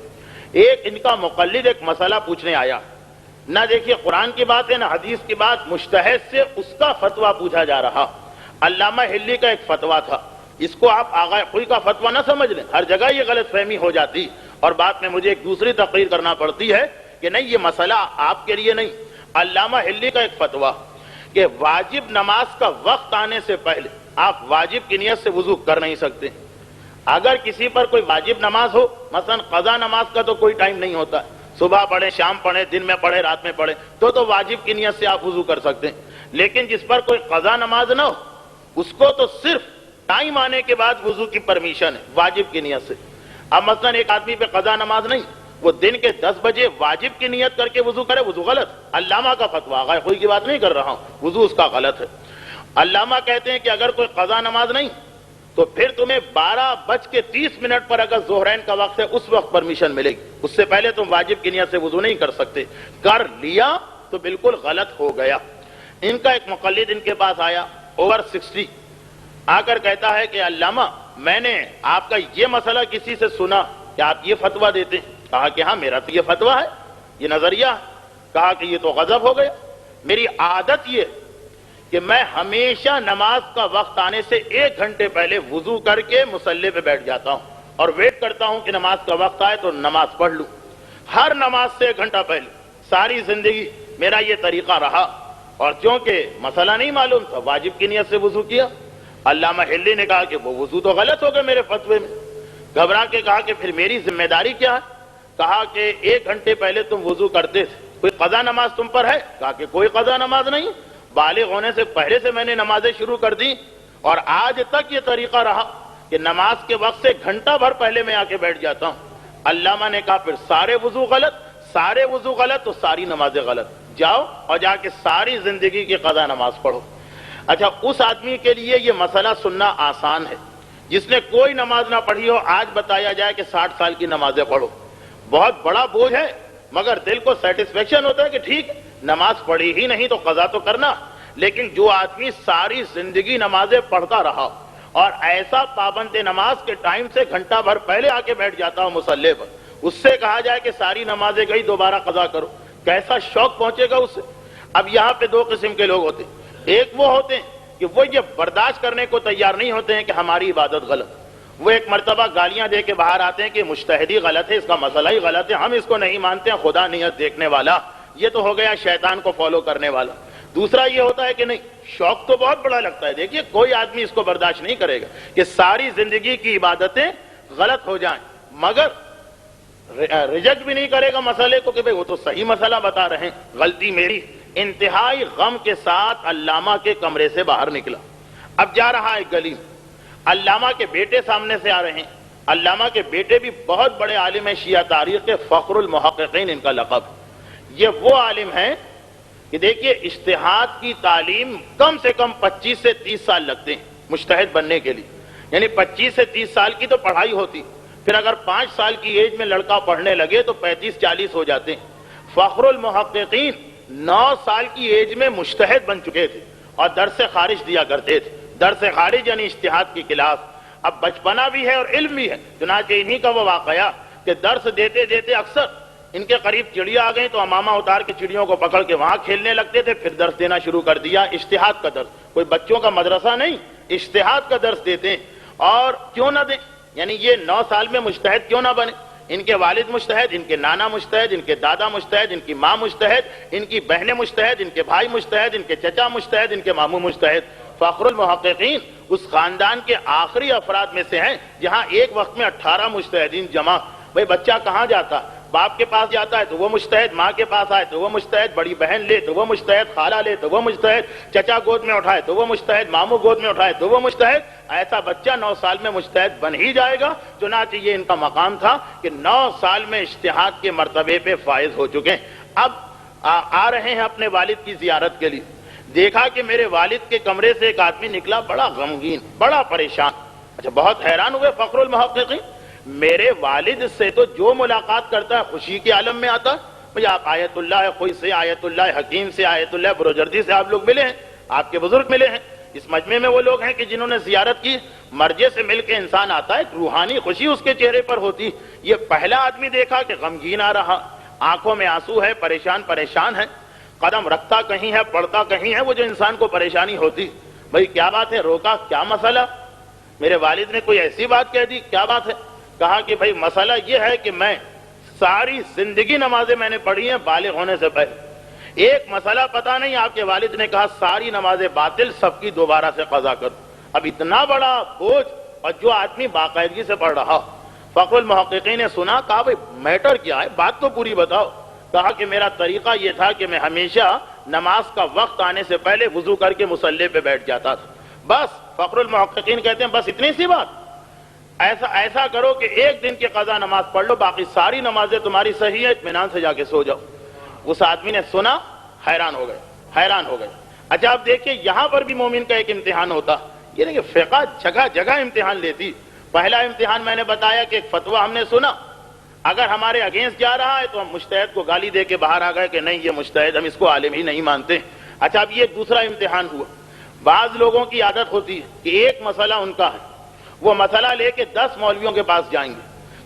ایک ان کا مقلد ایک مسئلہ پوچھنے آیا، نہ دیکھیے قرآن کی بات ہے نہ حدیث کی بات، مجتہد سے اس کا فتویٰ پوچھا جا رہا۔ علامہ ہلی کا ایک فتویٰ تھا، اس کو آپ آغا کوئی کا فتویٰ نہ سمجھ لیں، ہر جگہ یہ غلط فہمی ہو جاتی، اور بعد میں مجھے ایک دوسری تقریر کرنا پڑتی ہے کہ نہیں یہ مسئلہ آپ کے لیے نہیں۔ علامہ ہلی کا ایک فتویٰ کہ واجب نماز کا وقت آنے سے پہلے آپ واجب کی نیت سے وضو کر نہیں سکتے۔ اگر کسی پر کوئی واجب نماز ہو، مثلا قضا نماز کا تو کوئی ٹائم نہیں ہوتا، صبح پڑھیں، شام پڑھیں، دن میں پڑھیں، رات میں پڑھیں، تو واجب کی نیت سے آپ وضو کر سکتے ہیں۔ لیکن جس پر کوئی قضا نماز نہ ہو، اس کو تو صرف ٹائم آنے کے بعد وضو کی پرمیشن ہے واجب کی نیت سے۔ اب مثلا ایک آدمی پہ قضا نماز نہیں، وہ دن کے 10 بجے واجب کی نیت کر کے وضو کرے، وضو غلط۔ علامہ کا فتویٰ، آغا کوئی کی بات نہیں کر رہا ہوں، وضو اس کا غلط ہے۔ علامہ کہتے ہیں کہ اگر کوئی قضا نماز نہیں تو پھر تمہیں 12:30 پر اگر ظہرین کا وقت ہے اس وقت پرمیشن ملے گی، اس سے پہلے تم واجب کی نیت سے وضو نہیں کر سکتے۔ کر لیا تو بالکل غلط ہو گیا۔ ان کا ایک مقلد ان کے پاس آیا، اوور 60، آ کر کہتا ہے کہ علامہ میں نے آپ کا یہ مسئلہ کسی سے سنا کہ آپ یہ فتویٰ دیتے ہیں۔ کہا کہ ہاں میرا تو یہ فتویٰ ہے، یہ نظریہ ہے۔ کہا کہ یہ تو غضب ہو گیا، میری عادت یہ کہ میں ہمیشہ نماز کا وقت آنے سے 1 گھنٹے پہلے وضو کر کے مصلی پہ بیٹھ جاتا ہوں اور ویٹ کرتا ہوں کہ نماز کا وقت آئے تو نماز پڑھ لوں، ہر نماز سے 1 گھنٹہ پہلے۔ ساری زندگی میرا یہ طریقہ رہا، اور چونکہ مسئلہ نہیں معلوم تھا واجب کی نیت سے وضو کیا۔ علامہ ہلی نے کہا کہ وہ وضو تو غلط ہو گیا میرے فتوے میں۔ گھبرا کے کہا کہ پھر میری ذمہ داری کیا ہے؟ کہا کہ 1 گھنٹے پہلے تم وضو کرتے تھے، کوئی قضا نماز تم پر ہے؟ کہا کہ کوئی قضا نماز نہیں، بالغ ہونے سے پہلے سے میں نے نمازیں شروع کر دی، اور آج تک یہ طریقہ رہا کہ نماز کے وقت سے 1 گھنٹہ بھر پہلے میں آ کے بیٹھ جاتا ہوں۔ علامہ نے کہا پھر سارے وضو غلط، سارے وضو غلط تو ساری نمازیں غلط، جاؤ اور جا کے ساری زندگی کی قضا نماز پڑھو۔ اچھا، اس آدمی کے لیے یہ مسئلہ سننا آسان ہے جس نے کوئی نماز نہ پڑھی ہو، آج بتایا جائے کہ 60 سال کی نمازیں پڑھو، بہت بڑا بوجھ ہے، مگر دل کو سیٹسفیکشن ہوتا ہے کہ ٹھیک نماز پڑھی ہی نہیں تو قضا تو کرنا۔ لیکن جو آدمی ساری زندگی نمازیں پڑھتا رہا اور ایسا پابند نماز کے ٹائم سے 1 گھنٹہ بھر پہلے آ کے بیٹھ جاتا ہوں مصلی پر، اس سے کہا جائے کہ ساری نمازیں گئی دوبارہ قضا کرو، کیسا شوق پہنچے گا اس سے۔ اب یہاں پہ 2 قسم کے لوگ ہوتے ہیں، ایک وہ ہوتے ہیں کہ وہ یہ برداشت کرنے کو تیار نہیں ہوتے ہیں کہ ہماری عبادت غلط، وہ ایک مرتبہ گالیاں دے کے باہر آتے ہیں کہ مجتہدی غلط ہے، اس کا مسئلہ ہی غلط ہے، ہم اس کو نہیں مانتے ہیں، خدا نیت دیکھنے والا، یہ تو ہو گیا شیطان کو فالو کرنے والا۔ دوسرا یہ ہوتا ہے کہ نہیں، شوق تو بہت بڑا لگتا ہے، دیکھیے کوئی آدمی اس کو برداشت نہیں کرے گا کہ ساری زندگی کی عبادتیں غلط ہو جائیں، مگر ریجیکٹ بھی نہیں کرے گا مسئلے کو کہ بھئی وہ تو صحیح مسئلہ بتا رہے ہیں، غلطی میری۔ انتہائی غم کے ساتھ علامہ کے کمرے سے باہر نکلا، اب جا رہا ہے گلی میں، علامہ کے بیٹے سامنے سے آ رہے ہیں۔ علامہ کے بیٹے بھی بہت بڑے عالم ہیں، شیعہ تاریخ کے فخر المحققین ان کا لقب۔ یہ وہ عالم ہیں کہ دیکھیے اجتہاد کی تعلیم کم سے کم 25 سے 30 سال لگتے ہیں مجتہد بننے کے لیے، یعنی 25 سے 30 سال کی تو پڑھائی ہوتی، پھر اگر 5 سال کی ایج میں لڑکا پڑھنے لگے تو 35-40 ہو جاتے ہیں۔ فخر المحققین 9 سال کی ایج میں مجتہد بن چکے تھے اور درس خارج دیا کرتے تھے۔ درس خارج یعنی اجتہاد کی کلاس۔ اب بچپنا بھی ہے اور علم بھی ہے، چنانچہ انہی کا وہ واقعہ کہ درس دیتے دیتے اکثر ان کے قریب چڑیا آ گئی تو امامہ اتار کے چڑیوں کو پکڑ کے وہاں کھیلنے لگتے تھے، پھر درس دینا شروع کر دیا، اجتہاد کا درس۔ کوئی بچوں کا مدرسہ نہیں، اجتہاد کا درس دیتے ہیں۔ اور کیوں نہ دیں، یعنی یہ 9 سال میں مجتہد کیوں نہ بنے؟ ان کے والد مجتہد، ان کے نانا مجتہد، ان کے دادا مجتہد، ان کی ماں مجتہد، ان کی بہنیں مجتہد، ان کے بھائی مجتہد، ان کے چچا مجتہد، ان کے ماموں مجتہد۔ فخر المحققین اس خاندان کے آخری افراد میں سے ہیں جہاں ایک وقت میں 18 مجتہدین جمع۔ بھئی بچہ کہاں جاتا؟ باپ کے پاس جاتا ہے تو وہ مجتہد، ماں کے پاس آئے تو وہ مجتہد، بڑی بہن لے تو وہ مجتہد، خالہ لے تو وہ مجتہد، چچا گود میں اٹھائے تو وہ مجتہد، ماموں گود میں اٹھائے تو وہ مجتہد۔ ایسا بچہ 9 سال میں مجتہد بن ہی جائے گا۔ چنانچہ یہ ان کا مقام تھا کہ 9 سال میں اجتہاد کے مرتبے پہ فائز ہو چکے ہیں۔ اب آ رہے ہیں اپنے والد کی زیارت کے لیے۔ دیکھا کہ میرے والد کے کمرے سے ایک آدمی نکلا، بڑا غمگین، بڑا پریشان۔ اچھا، بہت حیران ہوئے فخر المحققین، میرے والد سے تو جو ملاقات کرتا ہے خوشی کے عالم میں آتا ہے۔ بھئی آپ آیت اللہ خوئی سے، آیت اللہ حکیم سے، آیت اللہ بروجردی سے آپ لوگ ملے ہیں، آپ کے بزرگ ملے ہیں۔ اس مجمع میں وہ لوگ ہیں کہ جنہوں نے زیارت کی، مرجع سے مل کے انسان آتا ہے، ایک روحانی خوشی اس کے چہرے پر ہوتی۔ یہ پہلا آدمی دیکھا کہ غمگین آ رہا، آنکھوں میں آنسو ہے، پریشان ہے، قدم رکھتا کہیں ہے، پڑتا کہیں ہے، وہ جو انسان کو پریشانی ہوتی۔ بھئی کیا بات ہے؟ روکا، کیا مسئلہ؟ میرے والد نے کوئی ایسی بات کہہ دی، کیا بات ہے؟ کہا کہ بھئی مسئلہ یہ ہے کہ میں ساری زندگی نمازیں میں نے پڑھی ہیں بالغ ہونے سے پہلے، ایک مسئلہ پتہ نہیں۔ آپ کے والد نے کہا ساری نمازیں باطل، سب کی دوبارہ سے قضا کر۔ اب اتنا بڑا بوجھ، اور جو آدمی باقاعدگی سے پڑھ رہا۔ فخر المحققین نے سنا، کہا بھئی میٹر کیا ہے، بات تو پوری بتاؤ۔ کہا کہ میرا طریقہ یہ تھا کہ میں ہمیشہ نماز کا وقت آنے سے پہلے وضو کر کے مصلی پہ بیٹھ جاتا تھا۔ بس فخر المحققین کہتے ہیں بس اتنی سی بات؟ ایسا کرو کہ ایک دن کی قضا نماز پڑھ لو، باقی ساری نمازیں تمہاری صحیح ہے، اطمینان سے جا کے سو جاؤ۔ اس آدمی نے سنا، حیران ہو گئے۔ اچھا اب دیکھیں یہاں پر بھی مومن کا ایک امتحان ہوتا، یہ نہیں کہ فقہ جگہ جگہ امتحان لیتی۔ پہلا امتحان میں نے بتایا کہ ایک فتویٰ ہم نے سنا، اگر ہمارے اگینسٹ جا رہا ہے تو ہم مجتہد کو گالی دے کے باہر آ گئے کہ نہیں یہ مجتہد، ہم اس کو عالم ہی نہیں مانتے۔ اچھا اب یہ دوسرا امتحان ہوا۔ بعض لوگوں کی عادت ہوتی ہے کہ ایک مسئلہ ان کا ہے، وہ مسئلہ لے کے 10 مولویوں کے پاس جائیں گے،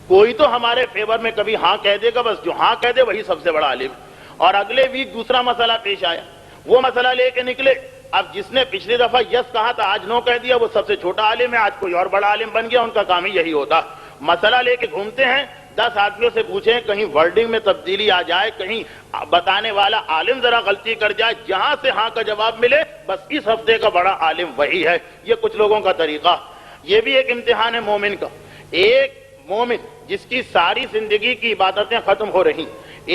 کوئی تو ہمارے فیور میں کبھی ہاں کہہ دے گا، بس جو ہاں کہہ دے وہی سب سے بڑا عالم۔ اور اگلے ویک دوسرا مسئلہ پیش آیا، وہ مسئلہ لے کے نکلے، اب جس نے پچھلی دفعہ یس کہا تھا آج نو کہہ دیا، وہ سب سے چھوٹا عالم ہے، آج کوئی اور بڑا عالم بن گیا، ان کا کام ہی یہی ہوتا۔ مسئلہ لے کے گھومتے ہیں، 10 آدمیوں سے پوچھیں، کہیں ورڈنگ میں تبدیلی آ جائے، کہیں بتانے والا عالم ذرا غلطی کر جائے، جہاں سے ہاں کا جواب ملے بس اس ہفتے کا بڑا عالم وہی ہے۔ یہ کچھ لوگوں کا طریقہ۔ یہ بھی ایک امتحان ہے مومن کا۔ ایک مومن جس کی ساری زندگی کی عبادتیں ختم ہو رہی،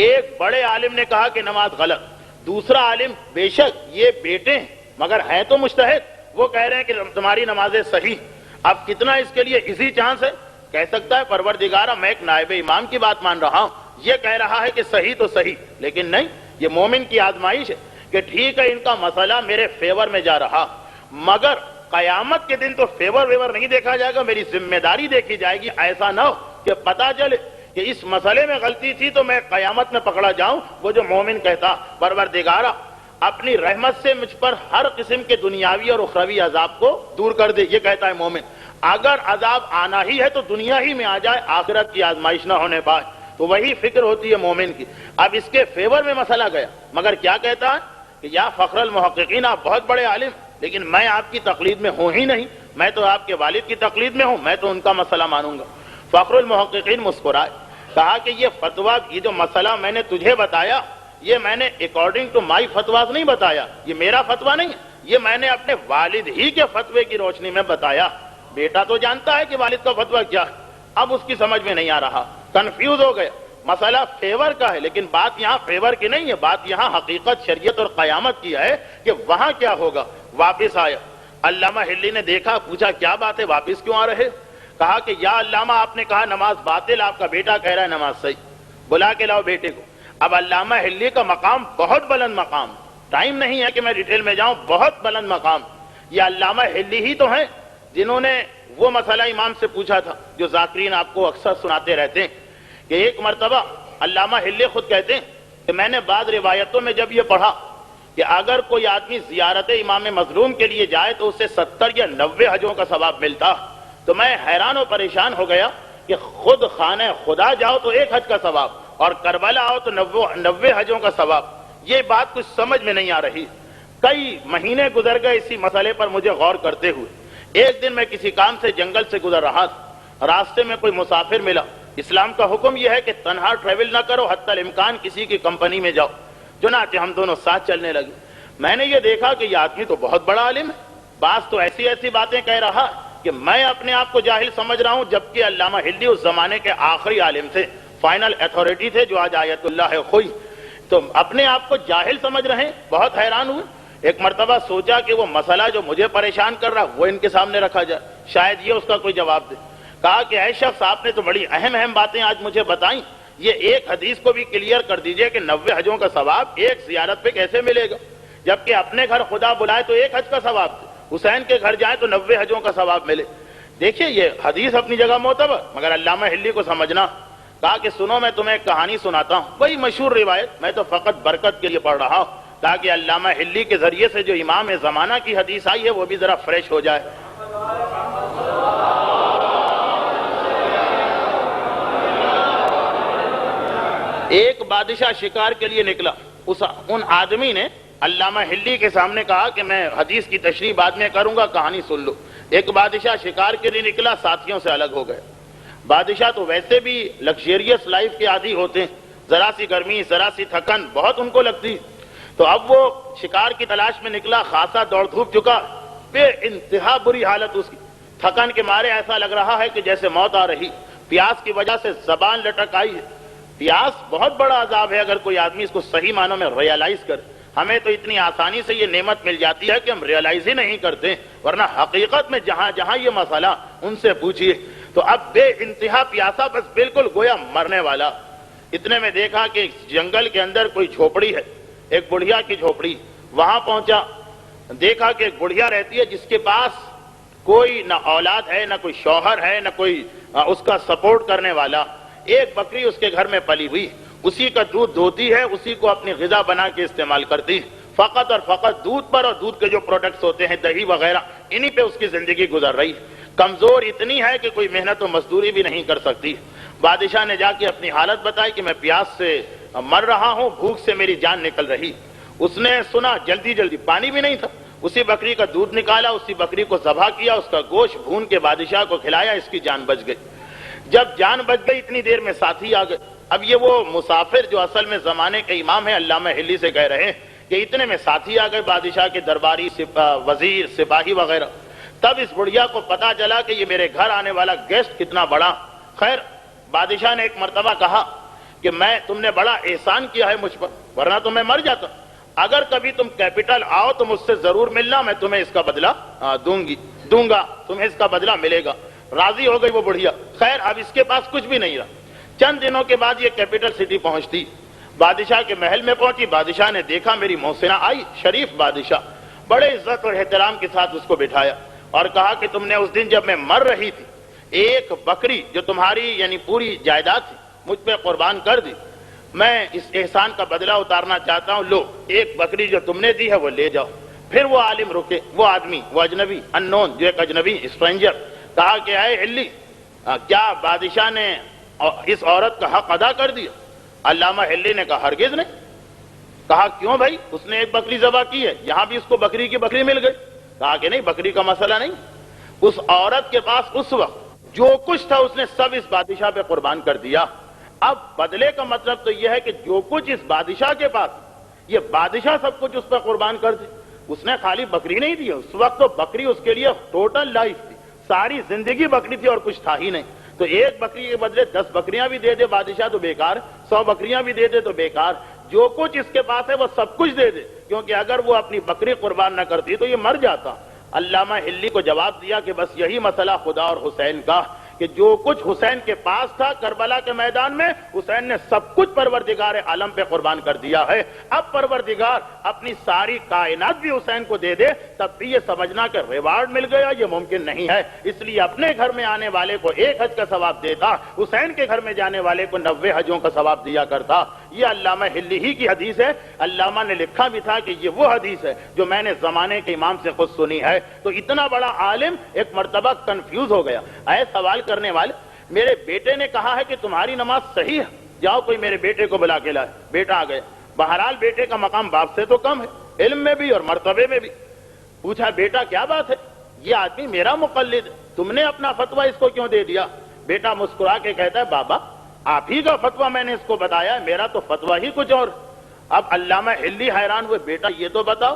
ایک بڑے عالم نے کہا کہ نماز غلط، دوسرا عالم بے شک یہ بیٹے ہیں مگر ہے تو مجتہد، وہ کہہ رہے ہیں کہ تمہاری نمازیں صحیح۔ اب کتنا اس کے لیے ایزی چانس ہے، کہہ سکتا ہے پروردگارہ میں ایک نائب امام کی بات مان رہا ہوں، یہ کہہ رہا ہے کہ صحیح تو صحیح، لیکن نہیں، یہ مومن کی آزمائش ہے کہ ٹھیک ہے ان کا مسئلہ میرے فیور میں جا رہا، مگر قیامت کے دن تو فیور ویور نہیں دیکھا جائے گا، میری ذمہ داری دیکھی جائے گی۔ ایسا نہ ہو کہ پتا چلے کہ اس مسئلے میں غلطی تھی تو میں قیامت میں پکڑا جاؤں۔ وہ جو مومن کہتا پروردگارہ اپنی رحمت سے مجھ پر ہر قسم کے دنیاوی اور اخروی عذاب کو دور کر دے، یہ کہتا ہے مومن۔ اگر عذاب آنا ہی ہے تو دنیا ہی میں آ جائے، آخرت کی آزمائش نہ ہونے پائے، تو وہی فکر ہوتی ہے مومن کی۔ اب اس کے فیور میں مسئلہ گیا، مگر کیا کہتا ہے کہ یا فخر المحققین آپ بہت بڑے عالم، لیکن میں آپ کی تقلید میں ہوں ہی نہیں، میں تو آپ کے والد کی تقلید میں ہوں، میں تو ان کا مسئلہ مانوں گا۔ فخر المحققین مسکرائے، کہا کہ یہ فتویٰ، یہ جو مسئلہ میں نے تجھے بتایا، یہ میں نے اکارڈنگ ٹو مائی فتواز نہیں بتایا، یہ میرا فتویٰ نہیں ہے، یہ میں نے اپنے والد ہی کے فتوے کی روشنی میں بتایا۔ بیٹا تو جانتا ہے کہ والد کا فتویٰ کیا ہے، اب اس کی سمجھ میں نہیں آ رہا، کنفیوز ہو گیا. مسئلہ فیور کا ہے لیکن بات یہاں فیور کی نہیں ہے، بات یہاں حقیقت، شریعت اور قیامت کی ہے کہ وہاں کیا ہوگا. واپس آیا. علامہ ہلی نے دیکھا، پوچھا کیا بات ہے، واپس کیوں آ رہے؟ کہا کہ یا علامہ آپ نے کہا نماز باطل، آپ کا بیٹا کہہ رہا ہے نماز صحیح، بلا کے لاؤ بیٹے کو. اب علامہ ہلی کا مقام بہت بلند مقام، ٹائم نہیں ہے کہ میں ڈیٹیل میں جاؤں، بہت بلند مقام. یہ علامہ ہلی ہی تو ہیں جنہوں نے وہ مسئلہ امام سے پوچھا تھا جو ذاکرین آپ کو اکثر سناتے رہتے ہیں کہ ایک مرتبہ علامہ ہلی خود کہتے ہیں کہ میں نے بعض روایتوں میں جب یہ پڑھا کہ اگر کوئی آدمی زیارت امام مظلوم کے لیے جائے تو اسے 70 یا 90 حجوں کا ثواب ملتا، تو میں حیران و پریشان ہو گیا کہ خود خانہ خدا جاؤ تو 1 حج کا ثواب اور کربلا آؤ تو 90 حجوں کا ثواب. یہ بات کچھ سمجھ میں نہیں آ رہی. کئی مہینے گزر گئے اسی مسئلے پر مجھے غور کرتے ہوئے. ایک دن میں کسی کام سے جنگل سے گزر رہا تھا، راستے میں کوئی مسافر ملا. اسلام کا حکم یہ ہے کہ تنہا ٹریول نہ کرو، حتی الامکان کسی کی کمپنی میں جاؤ. چنانچہ ہم دونوں ساتھ چلنے لگے. میں نے یہ دیکھا کہ یہ آدمی تو بہت بڑا عالم ہے، بعض تو ایسی باتیں کہہ رہا کہ میں اپنے آپ کو جاہل سمجھ رہا ہوں، جبکہ علامہ ہلی اس زمانے کے آخری عالم تھے، فائنل اتھارٹی تھے جو آج آیت اللہ ہے خوئی. تو اپنے آپ کو جاہل سمجھ رہے ہیں. بہت حیران ہوئے. ایک مرتبہ سوچا کہ وہ مسئلہ جو مجھے پریشان کر رہا وہ ان کے سامنے رکھا جائے، شاید یہ اس کا کوئی جواب دے. کہا کہ اے شخص، آپ نے تو بڑی اہم باتیں آج مجھے بتائیں، یہ ایک حدیث کو بھی کلیئر کر دیجئے کہ 90 حجوں کا ثواب ایک زیارت پہ کیسے ملے گا، جبکہ اپنے گھر خدا بلائے تو 1 حج کا ثواب دے، حسین کے گھر جائیں تو 90 حجوں کا ثواب ملے. دیکھیے یہ حدیث اپنی جگہ معتبر، مگر علامہ ہلی کو سمجھنا. کہا کہ سنو میں تمہیں ایک کہانی سناتا ہوں، وہی مشہور روایت، میں تو فقط برکت کے لیے پڑھ رہا ہوں تاکہ علامہ ہلی کے ذریعے سے جو امام زمانہ کی حدیث آئی ہے وہ بھی ذرا فریش ہو جائے. ایک بادشاہ شکار کے لیے نکلا. ان آدمی نے علامہ ہلی کے سامنے کہا کہ میں حدیث کی تشریح بعد میں کروں گا، کہانی سن لو. ایک بادشاہ شکار کے لیے نکلا، ساتھیوں سے الگ ہو گئے. بادشاہ تو ویسے بھی لگزیریس لائف کے عادی ہوتے ہیں، ذرا سی گرمی ذرا سی تھکن بہت ان کو لگتی. تو اب وہ شکار کی تلاش میں نکلا، خاصا دوڑ دھوپ چکا، بے انتہا بری حالت اس کی، تھکن کے مارے ایسا لگ رہا ہے کہ جیسے موت آ رہی. پیاس کی وجہ سے زبان لٹک آئی ہے. پیاس بہت بڑا عذاب ہے اگر کوئی آدمی اس کو صحیح معنوں میں ریالائز کرے. ہمیں تو اتنی آسانی سے یہ نعمت مل جاتی ہے کہ ہم ریالائز ہی نہیں کرتے، ورنہ حقیقت میں جہاں جہاں یہ مسئلہ ان سے پوچھیے. تو اب بے انتہا پیاسا، بس بالکل گویا مرنے والا. اتنے میں دیکھا کہ جنگل کے اندر کوئی جھوپڑی ہے، ایک بڑھیا کی جھوپڑی. وہاں پہنچا، دیکھا کہ ایک بڑھیا رہتی ہے جس کے پاس کوئی نہ اولاد ہے، نہ کوئی شوہر ہے، نہ کوئی اس کا سپورٹ کرنے والا. ایک بکری اس کے گھر میں پلی ہوئی، اسی کا دودھ دھوتی ہے، اسی کو اپنی غذا بنا کے استعمال کرتی، فقط اور فقط دودھ پر اور دودھ کے جو پروڈکٹس ہوتے ہیں دہی وغیرہ انہی پہ اس کی زندگی گزر رہی. کمزور اتنی ہے کہ کوئی محنت و مزدوری بھی نہیں کر سکتی. بادشاہ نے جا کے اپنی حالت بتائی کہ میں پیاس سے مر رہا ہوں، بھوک سے میری جان نکل رہی. اس نے سنا، جلدی پانی بھی نہیں تھا، اسی بکری کا دودھ نکالا، اسی بکری کو ذبح کیا، اس کا گوشت بھون کے بادشاہ کو کھلایا، اس کی جان بچ گئی. جب جان بچ گئی اتنی دیر میں ساتھی آ گئے. اب یہ وہ مسافر جو اصل میں زمانے کے امام ہیں علامہ ہلی سے کہہ رہے ہیں کہ اتنے میں ساتھی آ گئے، بادشاہ کے درباری، وزیر، سپاہی وغیرہ. تب اس بڑھیا کو پتا چلا کہ یہ میرے گھر آنے والا گیسٹ کتنا بڑا. خیر بادشاہ نے ایک مرتبہ کہا کہ تم نے بڑا احسان کیا ہے مجھ پر، ورنہ تو میں مر جاتا. اگر کبھی تم کیپٹل آؤ تو مجھ سے ضرور ملنا، میں تمہیں اس کا بدلہ دوں گا، تمہیں اس کا بدلہ ملے گا. راضی ہو گئی وہ بڑھیا. خیر اب اس کے پاس کچھ بھی نہیں رہا. چند دنوں کے بعد یہ کیپٹل سٹی پہنچتی، بادشاہ کے محل میں پہنچی. بادشاہ نے دیکھا میری محسنہ آئی، شریف بادشاہ، بڑے عزت اور احترام کے ساتھ اس کو بٹھایا اور کہا کہ تم نے اس دن جب میں مر رہی تھی ایک بکری جو تمہاری یعنی پوری جائیداد تھی مجھ پہ قربان کر دی. میں اس احسان کا بدلہ اتارنا چاہتا ہوں، لو ایک بکری جو تم نے دی ہے وہ لے جاؤ. پھر وہ عالم رکے، وہ آدمی، وہ اجنبی، اننون، جو ایک اجنبی اسٹرینجر، کہا کہ اے ہلی، کیا بادشاہ نے اس عورت کا حق ادا کر دیا؟ علامہ ہلی نے کہا ہرگز نہیں. کہا کیوں بھائی؟ اس نے ایک بکری ذبح کی ہے، یہاں بھی اس کو بکری کی بکری مل گئی. کہا کہ نہیں، بکری کا مسئلہ نہیں. اس عورت کے پاس اس وقت جو کچھ تھا اس نے سب اس بادشاہ پہ قربان کر دیا. اب بدلے کا مطلب تو یہ ہے کہ جو کچھ اس بادشاہ کے پاس، یہ بادشاہ سب کچھ اس پہ قربان کر دی. اس نے خالی بکری نہیں دی، اس وقت تو بکری اس کے لیے ٹوٹل لائف تھی، ساری زندگی بکری تھی اور کچھ تھا ہی نہیں. تو ایک بکری کے بدلے 10 بکریاں بھی دے دے بادشاہ تو بیکار، 100 بکریاں بھی دے دے تو بیکار، جو کچھ اس کے پاس ہے وہ سب کچھ دے دے، کیونکہ اگر وہ اپنی بکری قربان نہ کرتی تو یہ مر جاتا۔ علامہ ہلی کو جواب دیا کہ بس یہی مسئلہ خدا اور حسین کا، کہ جو کچھ حسین کے پاس تھا کربلا کے میدان میں، حسین نے سب کچھ پروردگار عالم پہ قربان کر دیا ہے۔ اب پروردگار اپنی ساری کائنات بھی حسین کو دے دے تب بھی یہ سمجھنا کہ ریوارڈ مل گیا، یہ ممکن نہیں ہے۔ اس لیے اپنے گھر میں آنے والے کو 1 حج کا ثواب دیتا، حسین کے گھر میں جانے والے کو 90 حجوں کا ثواب دیا کرتا۔ یہ علامہ ہلی ہی کی حدیث ہے۔ علامہ نے لکھا بھی تھا کہ یہ وہ حدیث ہے جو میں نے زمانے کے امام سے خود سنی ہے۔ تو اتنا بڑا عالم ایک مرتبہ کنفیوز ہو گیا۔ اے سوال کرنے والے، میرے بیٹے نے کہا ہے کہ تمہاری نماز صحیح ہے، جاؤ کوئی میرے بیٹے کو بلا کے لائے۔ بیٹا آ گیا۔ بہرحال بیٹے کا مقام باپ سے تو کم ہے، علم میں بھی اور مرتبے میں بھی۔ پوچھا بیٹا کیا بات ہے، یہ آدمی میرا مقلد ہے، تم نے اپنا فتویٰ اس کو کیوں دے دیا؟ بیٹا مسکرا کے کہتا ہے بابا آپ ہی کا فتویٰ میں نے اس کو بتایا ہے، میرا تو فتویٰ ہی کچھ اور۔ اب علامہ ہلی حیران ہوئے، بیٹا یہ تو بتاؤ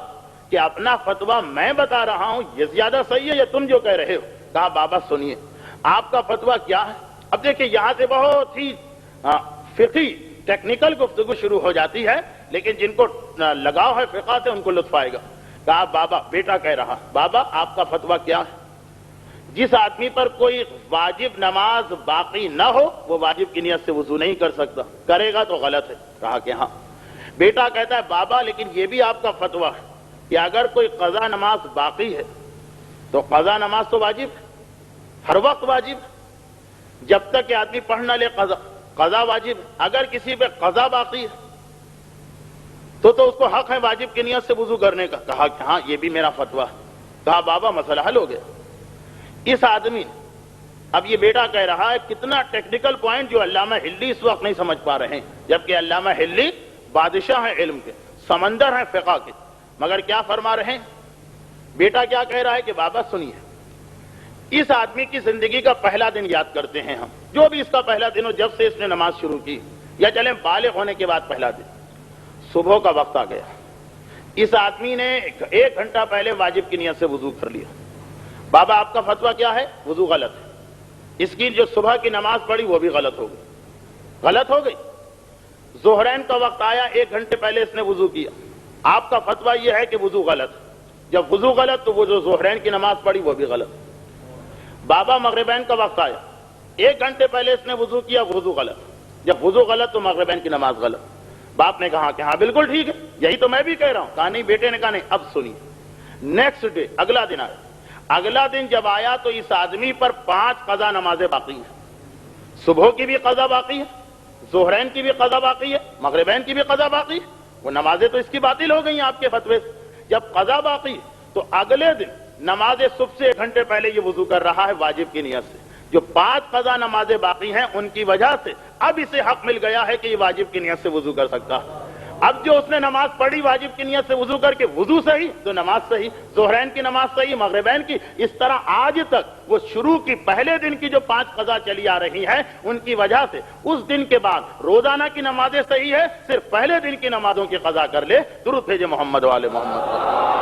کہ اپنا فتویٰ میں بتا رہا ہوں یہ زیادہ صحیح ہے یا تم جو کہہ رہے ہو؟ کہا بابا سنیے آپ کا فتویٰ کیا ہے۔ اب دیکھیں یہاں سے بہت ہی فقہی ٹیکنیکل گفتگو شروع ہو جاتی ہے، لیکن جن کو لگاؤ ہے فقہ سے ان کو لطف آئے گا۔ کہا بابا، بیٹا کہہ رہا بابا آپ کا فتویٰ کیا ہے؟ جس آدمی پر کوئی واجب نماز باقی نہ ہو وہ واجب کی نیت سے وضو نہیں کر سکتا، کرے گا تو غلط ہے۔ کہا کہ ہاں۔ بیٹا کہتا ہے بابا لیکن یہ بھی آپ کا فتویٰ ہے کہ اگر کوئی قضا نماز باقی ہے تو قضا نماز تو واجب ہے، ہر وقت واجب ہے، جب تک کہ آدمی پڑھ نہ لے قضا واجب ہے۔ اگر کسی پہ قضا باقی ہے تو اس کو حق ہے واجب کی نیت سے وضو کرنے کا۔ کہا کہ ہاں یہ بھی میرا فتویٰ ہے۔ کہا بابا مسئلہ حل ہو گیا۔ اس آدمی نے، اب یہ بیٹا کہہ رہا ہے کتنا ٹیکنیکل پوائنٹ جو علامہ ہلی اس وقت نہیں سمجھ پا رہے ہیں، جبکہ علامہ ہلی بادشاہ ہیں علم کے، سمندر ہیں فقہ کے، مگر کیا فرما رہے ہیں؟ بیٹا کیا کہہ رہا ہے کہ بابا سنیے، اس آدمی کی زندگی کا پہلا دن یاد کرتے ہیں ہم، جو بھی اس کا پہلا دن ہو، جب سے اس نے نماز شروع کی، یا چلیں بالغ ہونے کے بعد پہلا دن، صبح کا وقت آ گیا، اس آدمی نے 1 گھنٹہ پہلے واجب کی نیت سے وضو کر لیا۔ بابا آپ کا فتویٰ کیا ہے؟ وضو غلط ہے۔ اس کی جو صبح کی نماز پڑھی وہ بھی غلط ہو گئی، غلط ہو گئی۔ ظہرین کا وقت آیا، 1 گھنٹے پہلے اس نے وضو کیا، آپ کا فتویٰ یہ ہے کہ وضو غلط ہے۔ جب وضو غلط تو وہ جو ظہرین کی نماز پڑھی وہ بھی غلط۔ بابا مغربین کا وقت آیا، 1 گھنٹے پہلے اس نے وضو کیا، وضو غلط، جب وضو غلط تو مغربین کی نماز غلط۔ باپ نے کہا کہ ہاں بالکل ٹھیک ہے، یہی تو میں بھی کہہ رہا ہوں۔ کہا نہیں، بیٹے نے کہا نہیں، اب سنیے۔ نیکسٹ ڈے، اگلا دن آیا، اگلا دن جب آیا تو اس آدمی پر 5 قضا نمازیں باقی ہیں، صبح کی بھی قضا باقی ہے، ظہرین کی بھی قضا باقی ہے، مغربین کی بھی قضا باقی ہے۔ وہ نمازیں تو اس کی باطل ہو گئی آپ کے فتوے سے۔ جب قضا باقی تو اگلے دن نماز صبح سے 1 گھنٹے پہلے یہ وضو کر رہا ہے واجب کی نیت سے۔ جو 5 قضا نمازیں باقی ہیں ان کی وجہ سے اب اسے حق مل گیا ہے کہ یہ واجب کی نیت سے وضو کر سکتا ہے۔ اب جو اس نے نماز پڑھی واجب کی نیت سے وضو کر کے، وضو صحیح تو نماز صحیح، ظہرین کی نماز صحیح، مغربین کی، اس طرح آج تک وہ شروع کی پہلے دن کی جو 5 قضا چلی آ رہی ہیں ان کی وجہ سے اس دن کے بعد روزانہ کی نمازیں صحیح ہے، صرف پہلے دن کی نمازوں کی قضا کر لے۔ درود بھیجے محمد و آل محمد۔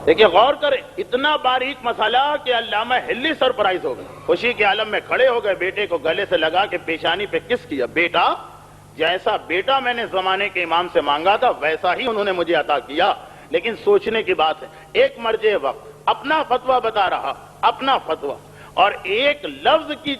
دیکھیں غور کریں، اتنا باریک مسئلہ کہ علامہ ہلی سرپرائز ہو گئے، خوشی کے عالم میں کھڑے ہو گئے، بیٹے کو گلے سے لگا کے پیشانی پہ کس کیا۔ بیٹا، جیسا بیٹا میں نے زمانے کے امام سے مانگا تھا ویسا ہی انہوں نے مجھے عطا کیا، لیکن سوچنے کی بات ہے، ایک مرجع وقت اپنا فتویٰ بتا رہا، اپنا فتویٰ، اور ایک لفظ کی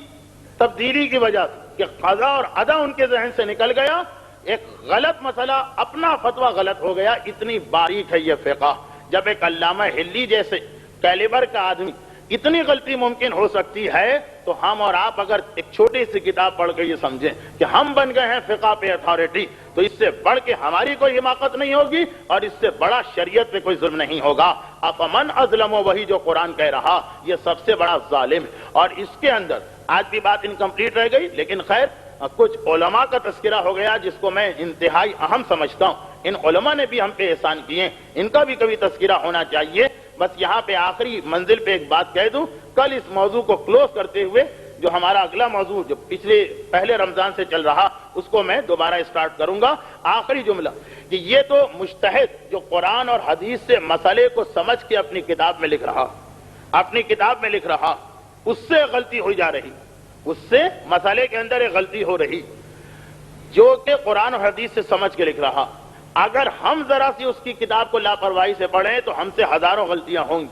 تبدیلی کی وجہ سے کہ قضا اور ادا ان کے ذہن سے نکل گیا، ایک غلط مسئلہ، اپنا فتویٰ غلط ہو گیا۔ اتنی باریک ہے یہ فقہ۔ جب ایک علامہ ہلی جیسے کیلیبر کا آدمی اتنی غلطی ممکن ہو سکتی ہے تو ہم اور آپ اگر ایک چھوٹی سی کتاب پڑھ کے یہ سمجھیں کہ ہم بن گئے ہیں فقہ پہ اتھارٹی، تو اس سے بڑھ کے ہماری کوئی حماقت نہیں ہوگی اور اس سے بڑا شریعت پہ کوئی ظلم نہیں ہوگا۔ افمن اظلم، وہی جو قرآن کہہ رہا، یہ سب سے بڑا ظالم ہے۔ اور اس کے اندر آج بھی بات انکمپلیٹ رہ گئی، لیکن خیر کچھ علماء کا تذکرہ ہو گیا جس کو میں انتہائی اہم سمجھتا ہوں۔ ان علماء نے بھی ہم پہ احسان کیے، ان کا بھی کبھی تذکرہ ہونا چاہیے۔ بس یہاں پہ آخری منزل پہ ایک بات کہہ دوں، کل اس موضوع کو کلوز کرتے ہوئے جو ہمارا اگلا موضوع جو پہلے رمضان سے چل رہا اس کو میں دوبارہ اسٹارٹ کروں گا۔ آخری جملہ کہ یہ تو مجتہد جو قرآن اور حدیث سے مسئلے کو سمجھ کے اپنی کتاب میں لکھ رہا، اپنی کتاب میں لکھ رہا، اس سے غلطی ہوئی جا رہی، اس سے مسئلے کے اندر ایک غلطی ہو رہی جو کہ قرآن اور حدیث سے سمجھ کے لکھ رہا۔ اگر ہم ذرا سی اس کی کتاب کو لاپرواہی سے پڑھیں تو ہم سے ہزاروں غلطیاں ہوں گی،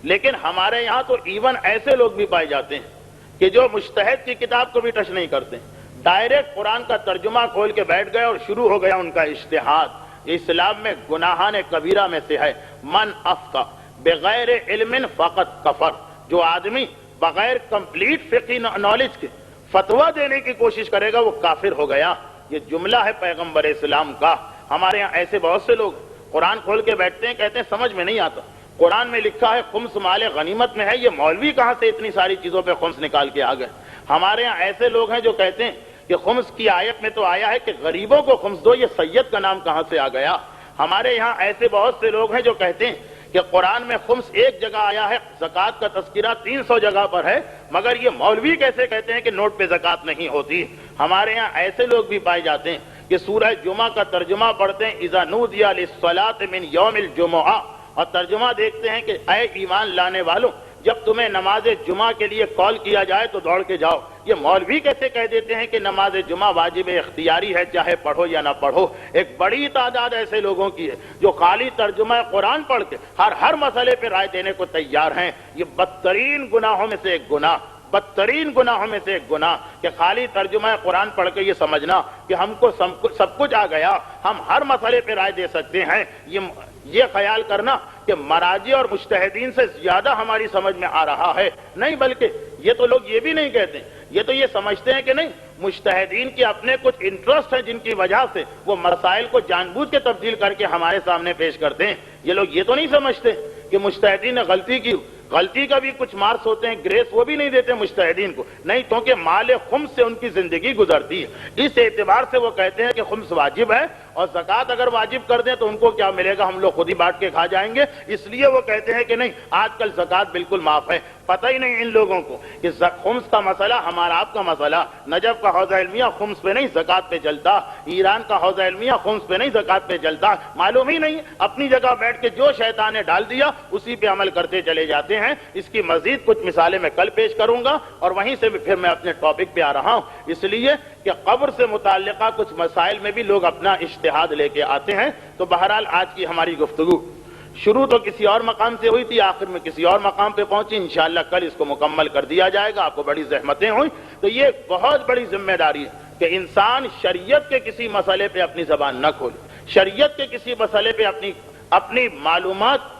لیکن ہمارے یہاں تو ایون ایسے لوگ بھی پائے جاتے ہیں کہ جو مجتہد کی کتاب کو بھی ٹچ نہیں کرتے، ڈائریکٹ قرآن کا ترجمہ کھول کے بیٹھ گئے اور شروع ہو گیا ان کا اجتہاد۔ اسلام میں گناہان کبیرہ میں سے ہے من افتى بغیر علم فقط کفر، جو آدمی بغیر کمپلیٹ فقہی نالج کے فتویٰ دینے کی کوشش کرے گا وہ کافر ہو گیا۔ یہ جملہ ہے پیغمبر اسلام کا۔ ہمارے یہاں ایسے بہت سے لوگ قرآن کھول کے بیٹھتے ہیں، کہتے ہیں سمجھ میں نہیں آتا، قرآن میں لکھا ہے خمس مال غنیمت میں ہے، یہ مولوی کہاں سے اتنی ساری چیزوں پہ خمس نکال کے آ گئے۔ ہمارے یہاں ایسے لوگ ہیں جو کہتے ہیں کہ خمس کی آیت میں تو آیا ہے کہ غریبوں کو خمس دو، یہ سید کا نام کہاں سے آ گیا۔ ہمارے یہاں ایسے بہت سے لوگ ہیں جو کہتے ہیں کہ قرآن میں خمس ایک جگہ آیا ہے، زکوٰۃ کا تذکرہ 300 جگہ پر ہے، مگر یہ مولوی کیسے کہتے ہیں کہ نوٹ پہ زکوٰۃ نہیں ہوتی۔ ہمارے یہاں ایسے لوگ بھی پائے جاتے ہیں کہ سورہ جمعہ کا ترجمہ پڑھتے ہیں اذا نودی للصلاۃ من یوم الجمعہ، اور ترجمہ دیکھتے ہیں کہ اے ایمان لانے والوں جب تمہیں نماز جمعہ کے لیے کال کیا جائے تو دوڑ کے جاؤ۔ یہ مولوی کیسے کہہ دیتے ہیں کہ نماز جمعہ واجب اختیاری ہے، چاہے پڑھو یا نہ پڑھو۔ ایک بڑی تعداد ایسے لوگوں کی ہے جو خالی ترجمہ قرآن پڑھ کے ہر مسئلے پہ رائے دینے کو تیار ہیں۔ یہ بدترین گناہوں میں سے ایک گناہ، بدترین گناہوں میں سے ایک گناہ کہ خالی ترجمہ قرآن پڑھ کے یہ سمجھنا کہ ہم کو سب کچھ آ گیا، ہم ہر مسئلے پہ رائے دے سکتے ہیں۔ یہ خیال کرنا کہ مراجع اور مجتہدین سے زیادہ ہماری سمجھ میں آ رہا ہے، نہیں، بلکہ یہ تو لوگ یہ بھی نہیں کہتے، یہ تو یہ سمجھتے ہیں کہ نہیں، مجتہدین کے اپنے کچھ انٹرسٹ ہیں جن کی وجہ سے وہ مسائل کو جان بوجھ کے تبدیل کر کے ہمارے سامنے پیش کرتے ہیں۔ یہ لوگ یہ تو نہیں سمجھتے کہ مجتہدین نے غلطی کی، غلطی کا بھی کچھ مارکس ہوتے ہیں، گریس وہ بھی نہیں دیتے مجتہدین کو، نہیں، کیونکہ مال خمس سے ان کی زندگی گزرتی ہے۔ اس اعتبار سے وہ کہتے ہیں کہ خمس واجب ہے، اور زکوٰۃ اگر واجب کر دیں تو ان کو کیا ملے گا، ہم لوگ خود ہی بانٹ کے کھا جائیں گے، اس لیے وہ کہتے ہیں کہ نہیں، آج کل زکوٰۃ بالکل معاف ہے۔ پتہ ہی نہیں ان لوگوں کو کہ خمس کا مسئلہ ہمارا آپ کا مسئلہ، نجف کا حوضہ علمیہ خمس پہ نہیں زکوٰۃ پہ چلتا، ایران کا حوضہ علمیہ خمس پہ نہیں زکوٰۃ پہ چلتا، معلوم ہی نہیں، اپنی جگہ بیٹھ کے جو شیطان نے ڈال دیا اسی پہ عمل کرتے چلے جاتے ہیں۔ اس کی مزید کچھ مثالیں میں کل پیش کروں گا اور وہیں سے پھر میں اپنے ٹاپک پہ آ رہا ہوں، اس لیے کہ قبر سے متعلقہ کچھ مسائل میں بھی لوگ اپنا اجتہاد لے کے آتے ہیں۔ تو بہرحال آج کی ہماری گفتگو شروع تو کسی اور مقام سے ہوئی تھی، آخر میں کسی اور مقام پہ پہنچی، انشاءاللہ کل اس کو مکمل کر دیا جائے گا۔ آپ کو بڑی زحمتیں ہوئیں، تو یہ بہت بڑی ذمہ داری ہے کہ انسان شریعت کے کسی مسئلے پہ اپنی زبان نہ کھولے، شریعت کے کسی مسئلے پہ اپنی معلومات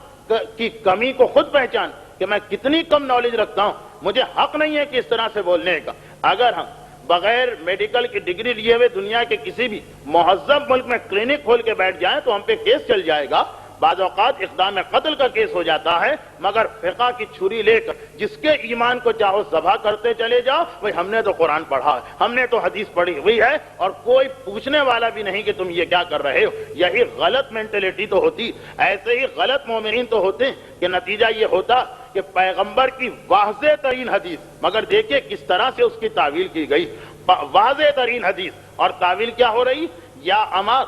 کی کمی کو خود پہچان کہ میں کتنی کم نالج رکھتا ہوں، مجھے حق نہیں ہے کہ اس طرح سے بولنے کا۔ اگر ہم بغیر میڈیکل کی ڈگری لیے ہوئے دنیا کے کسی بھی مہذب ملک میں کلینک کھول کے بیٹھ جائیں تو ہم پہ کیس چل جائے گا، بعض اوقات اقدام قتل کا کیس ہو جاتا ہے، مگر فقہ کی چھری لے کر جس کے ایمان کو چاہو ذبح کرتے چلے جاؤ، بھئی ہم نے تو قرآن پڑھا ہے، ہم نے تو حدیث پڑھی ہوئی ہے، اور کوئی پوچھنے والا بھی نہیں کہ تم یہ کیا کر رہے ہو۔ یہی غلط مینٹلٹی تو ہوتی، ایسے ہی غلط مومنین تو ہوتے ہیں کہ نتیجہ یہ ہوتا کہ پیغمبر کی واضح ترین حدیث، مگر دیکھیں کس طرح سے اس کی تعویل کی گئی، واضح ترین حدیث، اور تعویل کیا ہو رہی، یا عمار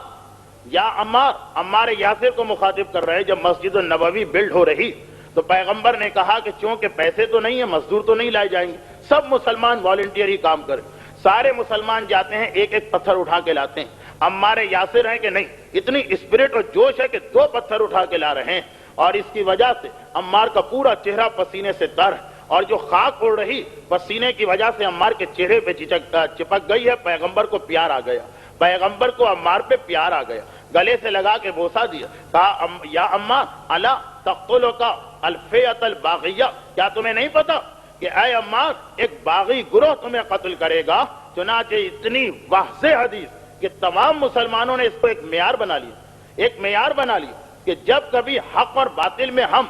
یاسر کو مخاطب کر رہے، جب مسجد النبوی بلڈ ہو رہی تو پیغمبر نے کہا کہ چونکہ پیسے تو نہیں ہیں، مزدور تو نہیں لائے جائیں گے، سب مسلمان والنٹیئر ہی کام کریں، سارے مسلمان جاتے ہیں ایک ایک پتھر اٹھا کے لاتے ہیں۔ عمار یاسر ہیں کہ نہیں، اتنی اسپرٹ اور جوش ہے کہ 2 پتھر اٹھا کے لا رہے ہیں، اور اس کی وجہ سے عمار کا پورا چہرہ پسینے سے تر ہے، اور جو خاک اڑ رہی پسینے کی وجہ سے عمار کے چہرے پہ چپک گئی ہے۔ پیغمبر کو پیار آ گیا، پیغمبر کو عمار پہ پیار آ گیا، گلے سے لگا کے بوسا دیا، کہا یا عمار الا تقتلک الفئۃ الباغیہ، کیا تمہیں نہیں پتا کہ اے عمار ایک باغی گروہ تمہیں قتل کرے گا۔ چنانچہ اتنی واضح حدیث کہ تمام مسلمانوں نے اس کو ایک معیار بنا لیا کہ جب کبھی حق اور باطل میں ہم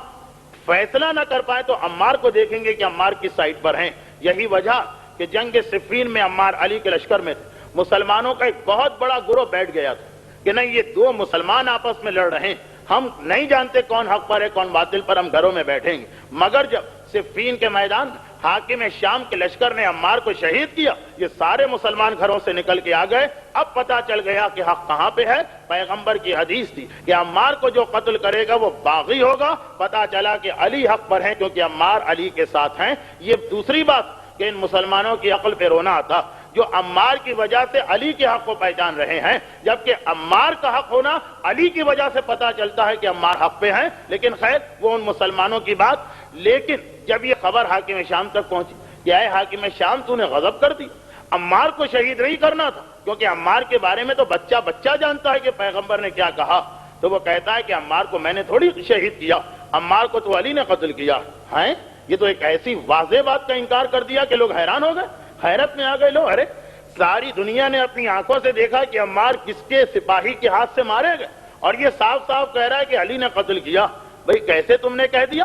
فیصلہ نہ کر پائے تو عمار کو دیکھیں گے کہ عمار کس سائٹ پر ہیں۔ یہی وجہ کہ جنگ صفین میں عمار علی کے لشکر میں مسلمانوں کا ایک بہت بڑا گروہ بیٹھ گیا تھا کہ نہیں، یہ 2 مسلمان آپس میں لڑ رہے ہیں، ہم نہیں جانتے کون حق پر ہے کون باطل پر، ہم گھروں میں بیٹھیں گے۔ مگر جب صفین کے میدان میں حاکم شام کے لشکر نے عمار کو شہید کیا، یہ سارے مسلمان گھروں سے نکل کے آ گئے۔ اب پتا چل گیا کہ حق کہاں پہ ہے۔ پیغمبر کی حدیث تھی کہ عمار کو جو قتل کرے گا وہ باغی ہوگا۔ پتا چلا کہ علی حق پر ہیں کیونکہ عمار علی کے ساتھ ہیں۔ یہ دوسری بات کہ ان مسلمانوں کی عقل پہ رونا آتا جو عمار کی وجہ سے علی کے حق کو پہچان رہے ہیں، جبکہ عمار کا حق ہونا علی کی وجہ سے پتا چلتا ہے کہ عمار حق پہ ہیں۔ لیکن خیر وہ ان مسلمانوں کی بات۔ لیکن جب یہ خبر حاکم شام تک پہنچی کہ اے حاکم شام تو نے غضب کر دی، عمار کو شہید نہیں کرنا تھا، کیونکہ عمار کے بارے میں تو بچہ بچہ جانتا ہے کہ پیغمبر نے کیا کہا، تو وہ کہتا ہے کہ عمار کو میں نے تھوڑی شہید کیا، عمار کو تو علی نے قتل کیا ہے۔ یہ تو ایک ایسی واضح بات کا انکار کر دیا کہ لوگ حیران ہو گئے، حیرت میں آ گئے لوگ۔ ارے ساری دنیا نے اپنی آنکھوں سے دیکھا کہ عمار کس کے سپاہی کے ہاتھ سے مارے گئے، اور یہ صاف صاف کہہ رہا ہے کہ علی نے قتل کیا۔ بھئی کیسے تم نے کہہ دیا؟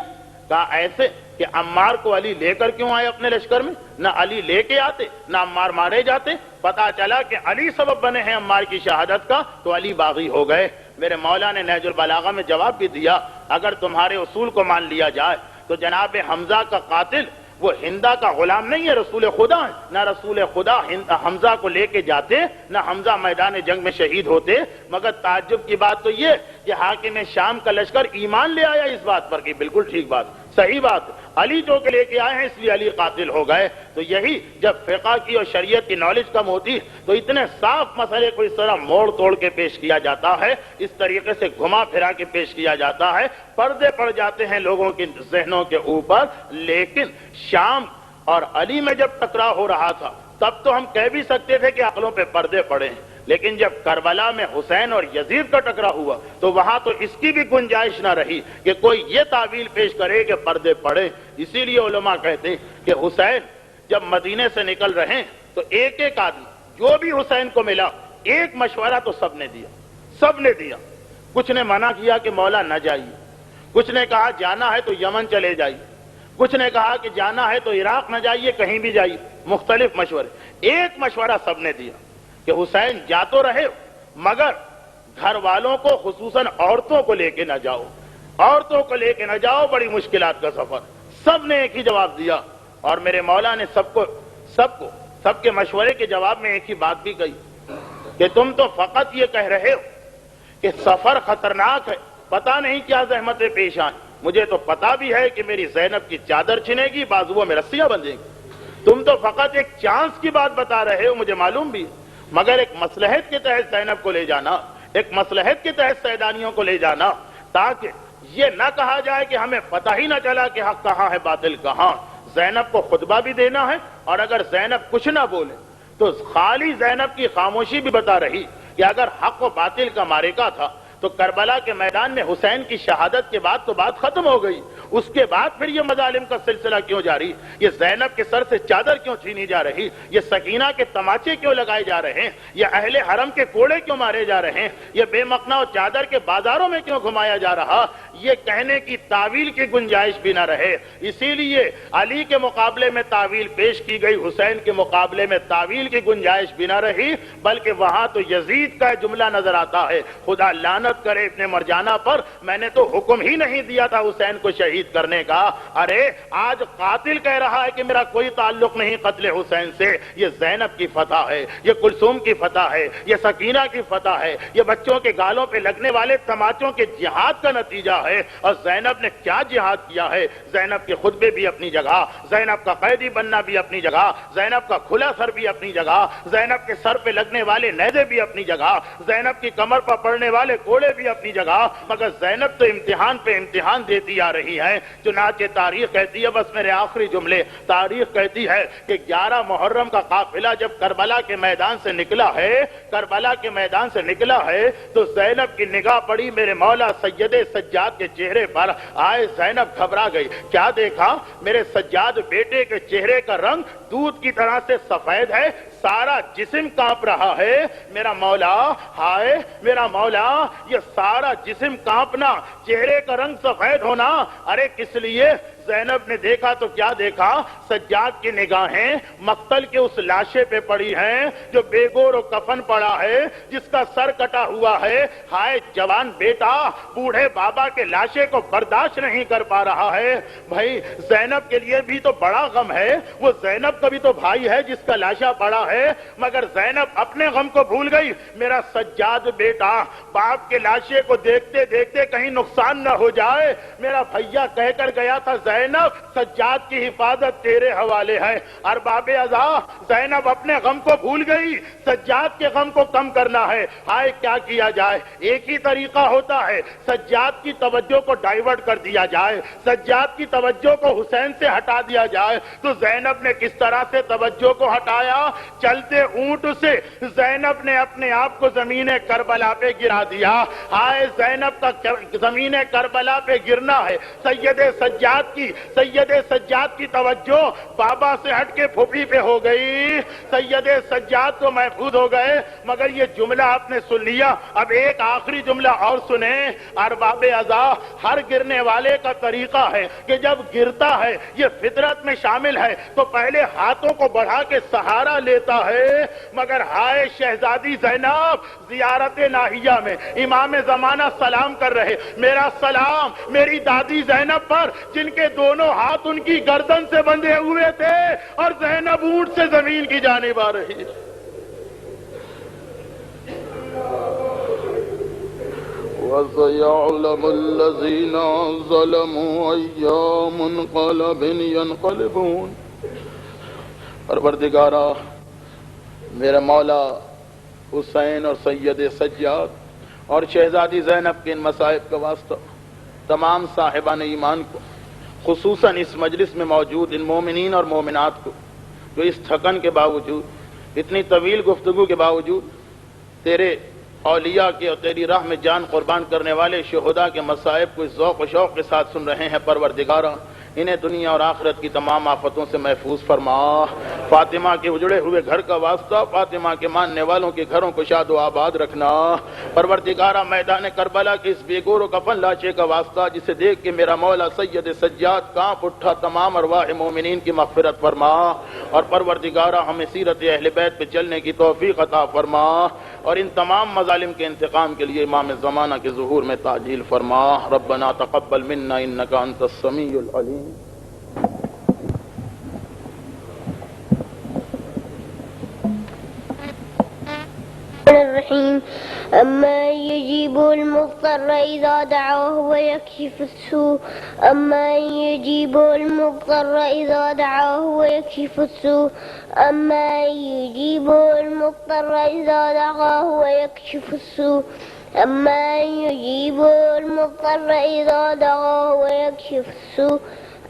کہا ایسے کہ عمار کو علی لے کر کیوں آئے اپنے لشکر میں؟ نہ علی لے کے آتے نہ عمار مارے جاتے۔ پتا چلا کہ علی سبب بنے ہیں عمار کی شہادت کا، تو علی باغی ہو گئے۔ میرے مولا نے نہج البلاغہ میں جواب بھی دیا، اگر تمہارے اصول کو مان لیا جائے تو جناب حمزہ کا قاتل وہ ہندا کا غلام نہیں ہے، رسول خدا ہے۔ نہ رسول خدا حمزہ کو لے کے جاتے نہ حمزہ میدان جنگ میں شہید ہوتے۔ مگر تعجب کی بات تو یہ کہ حاکم شام کا لشکر ایمان لے آیا اس بات پر کہ بالکل ٹھیک بات، صحیح بات، علی جو کہ لے کے آئے ہیں اس لیے علی قاتل ہو گئے۔ تو یہی جب فقہ کی اور شریعت کی نالج کم ہوتی تو اتنے صاف مسئلے کو اس طرح موڑ توڑ کے پیش کیا جاتا ہے، اس طریقے سے گھما پھرا کے پیش کیا جاتا ہے، پردے پڑ جاتے ہیں لوگوں کے ذہنوں کے اوپر۔ لیکن شام اور علی میں جب ٹکراؤ ہو رہا تھا تب تو ہم کہہ بھی سکتے تھے کہ عقلوں پہ پردے پڑے ہیں، لیکن جب کربلا میں حسین اور یزید کا ٹکرا ہوا تو وہاں تو اس کی بھی گنجائش نہ رہی کہ کوئی یہ تعویل پیش کرے کہ پردے پڑے۔ اسی لیے علماء کہتے ہیں کہ حسین جب مدینے سے نکل رہے تو ایک ایک آدمی جو بھی حسین کو ملا ایک مشورہ تو سب نے دیا، سب نے دیا۔ کچھ نے منع کیا کہ مولا نہ جائیے، کچھ نے کہا جانا ہے تو یمن چلے جائیے، کچھ نے کہا کہ جانا ہے تو عراق نہ جائیے، کہیں بھی جائیے، مختلف مشورے۔ ایک مشورہ سب نے دیا کہ حسین جا تو رہے مگر گھر والوں کو خصوصاً عورتوں کو لے کے نہ جاؤ، عورتوں کو لے کے نہ جاؤ، بڑی مشکلات کا سفر۔ سب نے ایک ہی جواب دیا، اور میرے مولا نے سب کے مشورے کے جواب میں ایک ہی بات بھی کہی کہ تم تو فقط یہ کہہ رہے ہو کہ سفر خطرناک ہے، پتہ نہیں کیا زحمتیں پیش آئیں، مجھے تو پتا بھی ہے کہ میری زینب کی چادر چھنے گی، بازوؤں میں رسیاں بندھیں گی۔ تم تو فقط ایک چانس کی بات بتا رہے ہو، مجھے معلوم بھی ہے، مگر ایک مصلحت کے تحت زینب کو لے جانا، ایک مصلحت کے تحت سیدانیوں کو لے جانا، تاکہ یہ نہ کہا جائے کہ ہمیں پتہ ہی نہ چلا کہ حق کہاں ہے باطل کہاں۔ زینب کو خطبہ بھی دینا ہے، اور اگر زینب کچھ نہ بولے تو خالی زینب کی خاموشی بھی بتا رہی کہ اگر حق و باطل کا معرکہ تھا تو کربلا کے میدان میں حسین کی شہادت کے بعد تو بات ختم ہو گئی، اس کے بعد پھر یہ مظالم کا سلسلہ کیوں جاری؟ یہ زینب کے سر سے چادر کیوں چھینی جا رہی؟ یہ سکینہ کے تماچے کیوں لگائے جا رہے ہیں؟ یہ اہل حرم کے کوڑے کیوں مارے جا رہے ہیں؟ یہ بے مقنا و چادر کے بازاروں میں کیوں گھمایا جا رہا؟ یہ کہنے کی تعویل کی گنجائش بھی نہ رہے۔ اسی لیے علی کے مقابلے میں تعویل پیش کی گئی، حسین کے مقابلے میں تعویل کی گنجائش بھی نہ رہی، بلکہ وہاں تو یزید کا جملہ نظر آتا ہے، خدا لعنت کرے ابن مرجانہ پر، میں نے تو حکم ہی نہیں دیا تھا حسین کو شہید کرنے کا۔ ارے آج قاتل کہہ رہا ہے کہ میرا کوئی تعلق نہیں قتل حسین سے۔ یہ زینب کی فتح ہے، یہ کلثوم کی فتح ہے، یہ سکینہ کی فتح ہے، یہ بچوں کے گالوں پہ لگنے والے تماچوں کے جہاد کا نتیجہ ہے۔ اور زینب نے کیا جہاد کیا ہے؟ زینب کے خطبے بھی اپنی جگہ، زینب کا قیدی بننا بھی اپنی جگہ، زینب کا کھلا سر بھی اپنی جگہ، زینب کے سر پہ لگنے والے نیزے بھی اپنی جگہ، زینب کی کمر پر پڑنے والے کوڑے بھی اپنی جگہ۔ مگر زینب تو امتحان پہ امتحان دیتی آ رہی ہے۔ چنانچہ تاریخ کہتی ہے، بس میرے آخری جملے، تاریخ کہتی ہے کہ 11 محرم کا قافلہ جب کربلا کے میدان سے نکلا ہے، کربلا کے میدان سے نکلا ہے تو زینب کی نگاہ پڑی میرے مولا سید سجاد کے چہرے پر۔ آئے زینب گھبرا گئی، کیا دیکھا؟ میرے سجاد بیٹے کے چہرے کا رنگ دودھ کی طرح سے سفید ہے، سارا جسم کانپ رہا ہے۔ میرا مولا، ہائے میرا مولا، یہ سارا جسم کانپنا، چہرے کا رنگ سفید ہونا، ارے کس لیے؟ زینب نے دیکھا تو کیا دیکھا؟ سجاد کی نگاہیں مقتل کے اس لاشے پہ پڑی ہیں جو بے گور و کفن پڑا ہے، جس کا سر کٹا ہوا ہے۔ ہائے جوان بیٹا بوڑھے بابا کے لاشے کو برداشت نہیں کر پا رہا ہے۔ بھائی زینب کے لیے بھی تو بڑا غم ہے، وہ زینب کا بھی تو بھائی ہے جس کا لاشا پڑا ہے، مگر زینب اپنے غم کو بھول گئی۔ میرا سجاد بیٹا باپ کے لاشے کو دیکھتے دیکھتے کہیں نقصان نہ ہو جائے۔ میرا بھیا کہہ کر گیا تھا زینب سجاد کی حفاظت تیرے حوالے ہے۔ ارباب ازا زینب اپنے غم کو بھول گئی، سجاد کے غم کو کم کرنا ہے۔ ہائے کیا کیا جائے؟ ایک ہی طریقہ ہوتا ہے، سجاد کی توجہ کو ڈائیورٹ کر دیا جائے، سجاد کی توجہ کو حسین سے ہٹا دیا جائے۔ تو زینب نے کس طرح سے توجہ کو ہٹایا؟ چلتے اونٹ سے زینب نے اپنے آپ کو زمین کربلا پہ گرا دیا۔ ہائے زینب کا زمین کربلا پہ گرنا ہے۔ سید سجاد کی توجہ بابا سے ہٹ کے پھوپھی پہ ہو گئی۔ سید سجاد تو محفوظ ہو گئے، مگر یہ جملہ آپ نے سن لیا۔ اب ایک آخری جملہ اور سنیں ارباب ازا، ہر گرنے والے کا طریقہ ہے کہ جب گرتا ہے، یہ فطرت میں شامل ہے، تو پہلے ہاتھوں کو بڑھا کے سہارا لیتا ہے، مگر ہائے شہزادی زینب زیارت ناہیہ میں امام زمانہ سلام کر رہے، میرا سلام میری دادی زینب پر جن کے دونوں ہاتھ ان کی گردن سے بندھے ہوئے تھے اور زینب اونٹ سے زمین کی جانب آ رہی ہے۔ وَسَيَعْلَمُ الَّذِينَ ظَلَمُوا أَيَّ مُنقَلَبٍ يَنقَلِبُونَ۔ پروردگارا میرا مولا حسین اور سید سجاد اور شہزادی زینب کے ان مصائب کا واسطہ تمام صاحبان ایمان کو، خصوصاً اس مجلس میں موجود ان مومنین اور مومنات کو جو اس تھکن کے باوجود، اتنی طویل گفتگو کے باوجود تیرے اولیاء کے اور تیری راہ میں جان قربان کرنے والے شہداء کے مصائب کو اس ذوق و شوق کے ساتھ سن رہے ہیں، پروردگارا انہیں دنیا اور آخرت کی تمام آفتوں سے محفوظ فرما۔ فاطمہ کے اجڑے ہوئے گھر کا واسطہ، فاطمہ کے ماننے والوں کے گھروں کو شاد و آباد رکھنا۔ پروردگارا میدان کربلا کے اس بے گور و کفن لاشے کا واسطہ جسے دیکھ کے میرا مولا سید سجاد کانپ اٹھا، تمام ارواح مومنین کی مغفرت فرما، اور پروردگارا ہمیں سیرت اہل بیت پہ چلنے کی توفیق عطا فرما، اور ان تمام مظالم کے انتقام کے لیے امام زمانہ کے ظہور میں تعجیل فرما۔ ربنا تقبل منا انک انت السمیع العلیم۔ الرحيم أما يجيب المضطر إذا دعاه ويكشف السوء أما يجيب المضطر إذا دعاه ويكشف السوء أما يجيب المضطر إذا دعاه ويكشف السوء أما يجيب المضطر إذا دعاه ويكشف السوء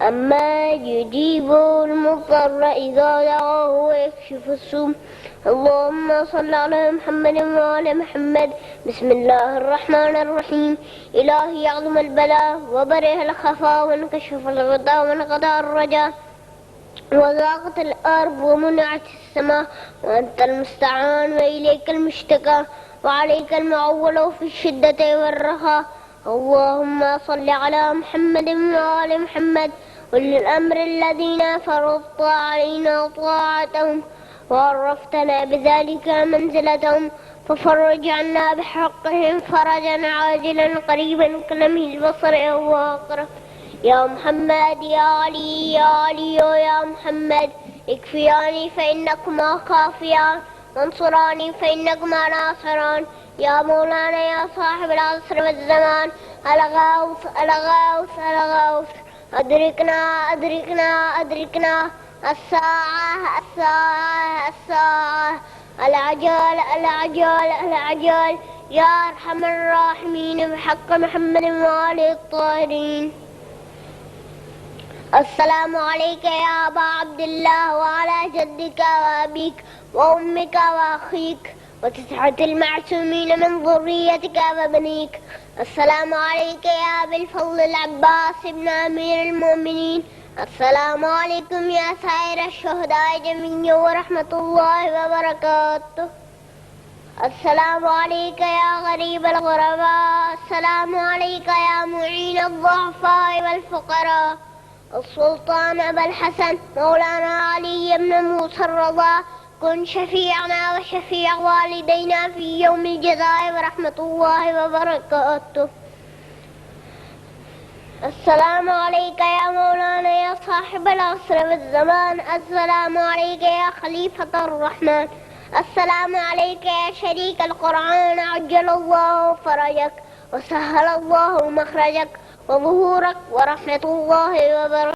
أما يجيب المضطر إذا دعاه ويكشف السوء اللهم صل على محمد وعلى محمد بسم الله الرحمن الرحيم إلهي يعظم البلاء وبره الخفاء وانكشف الغطاء وانقطع الرجاء وضاقت الأرض ومنعت السماء وأنت المستعان وإليك المشتكى وعليك المعول في الشدة والرخاء اللهم صل على محمد وعلى محمد أولي الأمر الذين فرضت علينا طاعتهم وعرفتنا بذلك منزلتهم ففرج عنا بحقهم فرجا عاجلا قريبا كلمه البصر أو أقرب يا محمد يا علي يا علي يا محمد اكفياني فإنكما كافيان وانصراني فإنكما ناصران يا مولانا يا صاحب العصر والزمان الغوث الغوث الغوث أدركنا أدركنا أدركنا الساعة الساعة الساعة العجال العجال العجال يا أرحم الراحمين بحق محمد وآله الطاهرين السلام عليك يا أبا عبد الله وعلى جدك وأبيك وأمك وأخيك وتسعة المعصومين من ذريتك وبنيك السلام عليك يا أبي الفضل العباس بن أمير المؤمنين السلام عليكم يا سائر الشهداء جميعا ورحمة الله وبركاته السلام عليك يا غريب الغرباء السلام عليك يا معين الضعفاء والفقراء السلطان أبا الحسن مولانا علي بن موسى الرضا كن شفيعنا وشفيع والدينا في يوم الجزاء ورحمة الله وبركاته. السلام عليك يا مولانا يا صاحب العصر والزمان. السلام عليك يا خليفة الرحمن. السلام عليك يا شريك القرآن. عجل الله فرجك وسهل الله مخرجك وظهورك ورحمة الله وبركاته.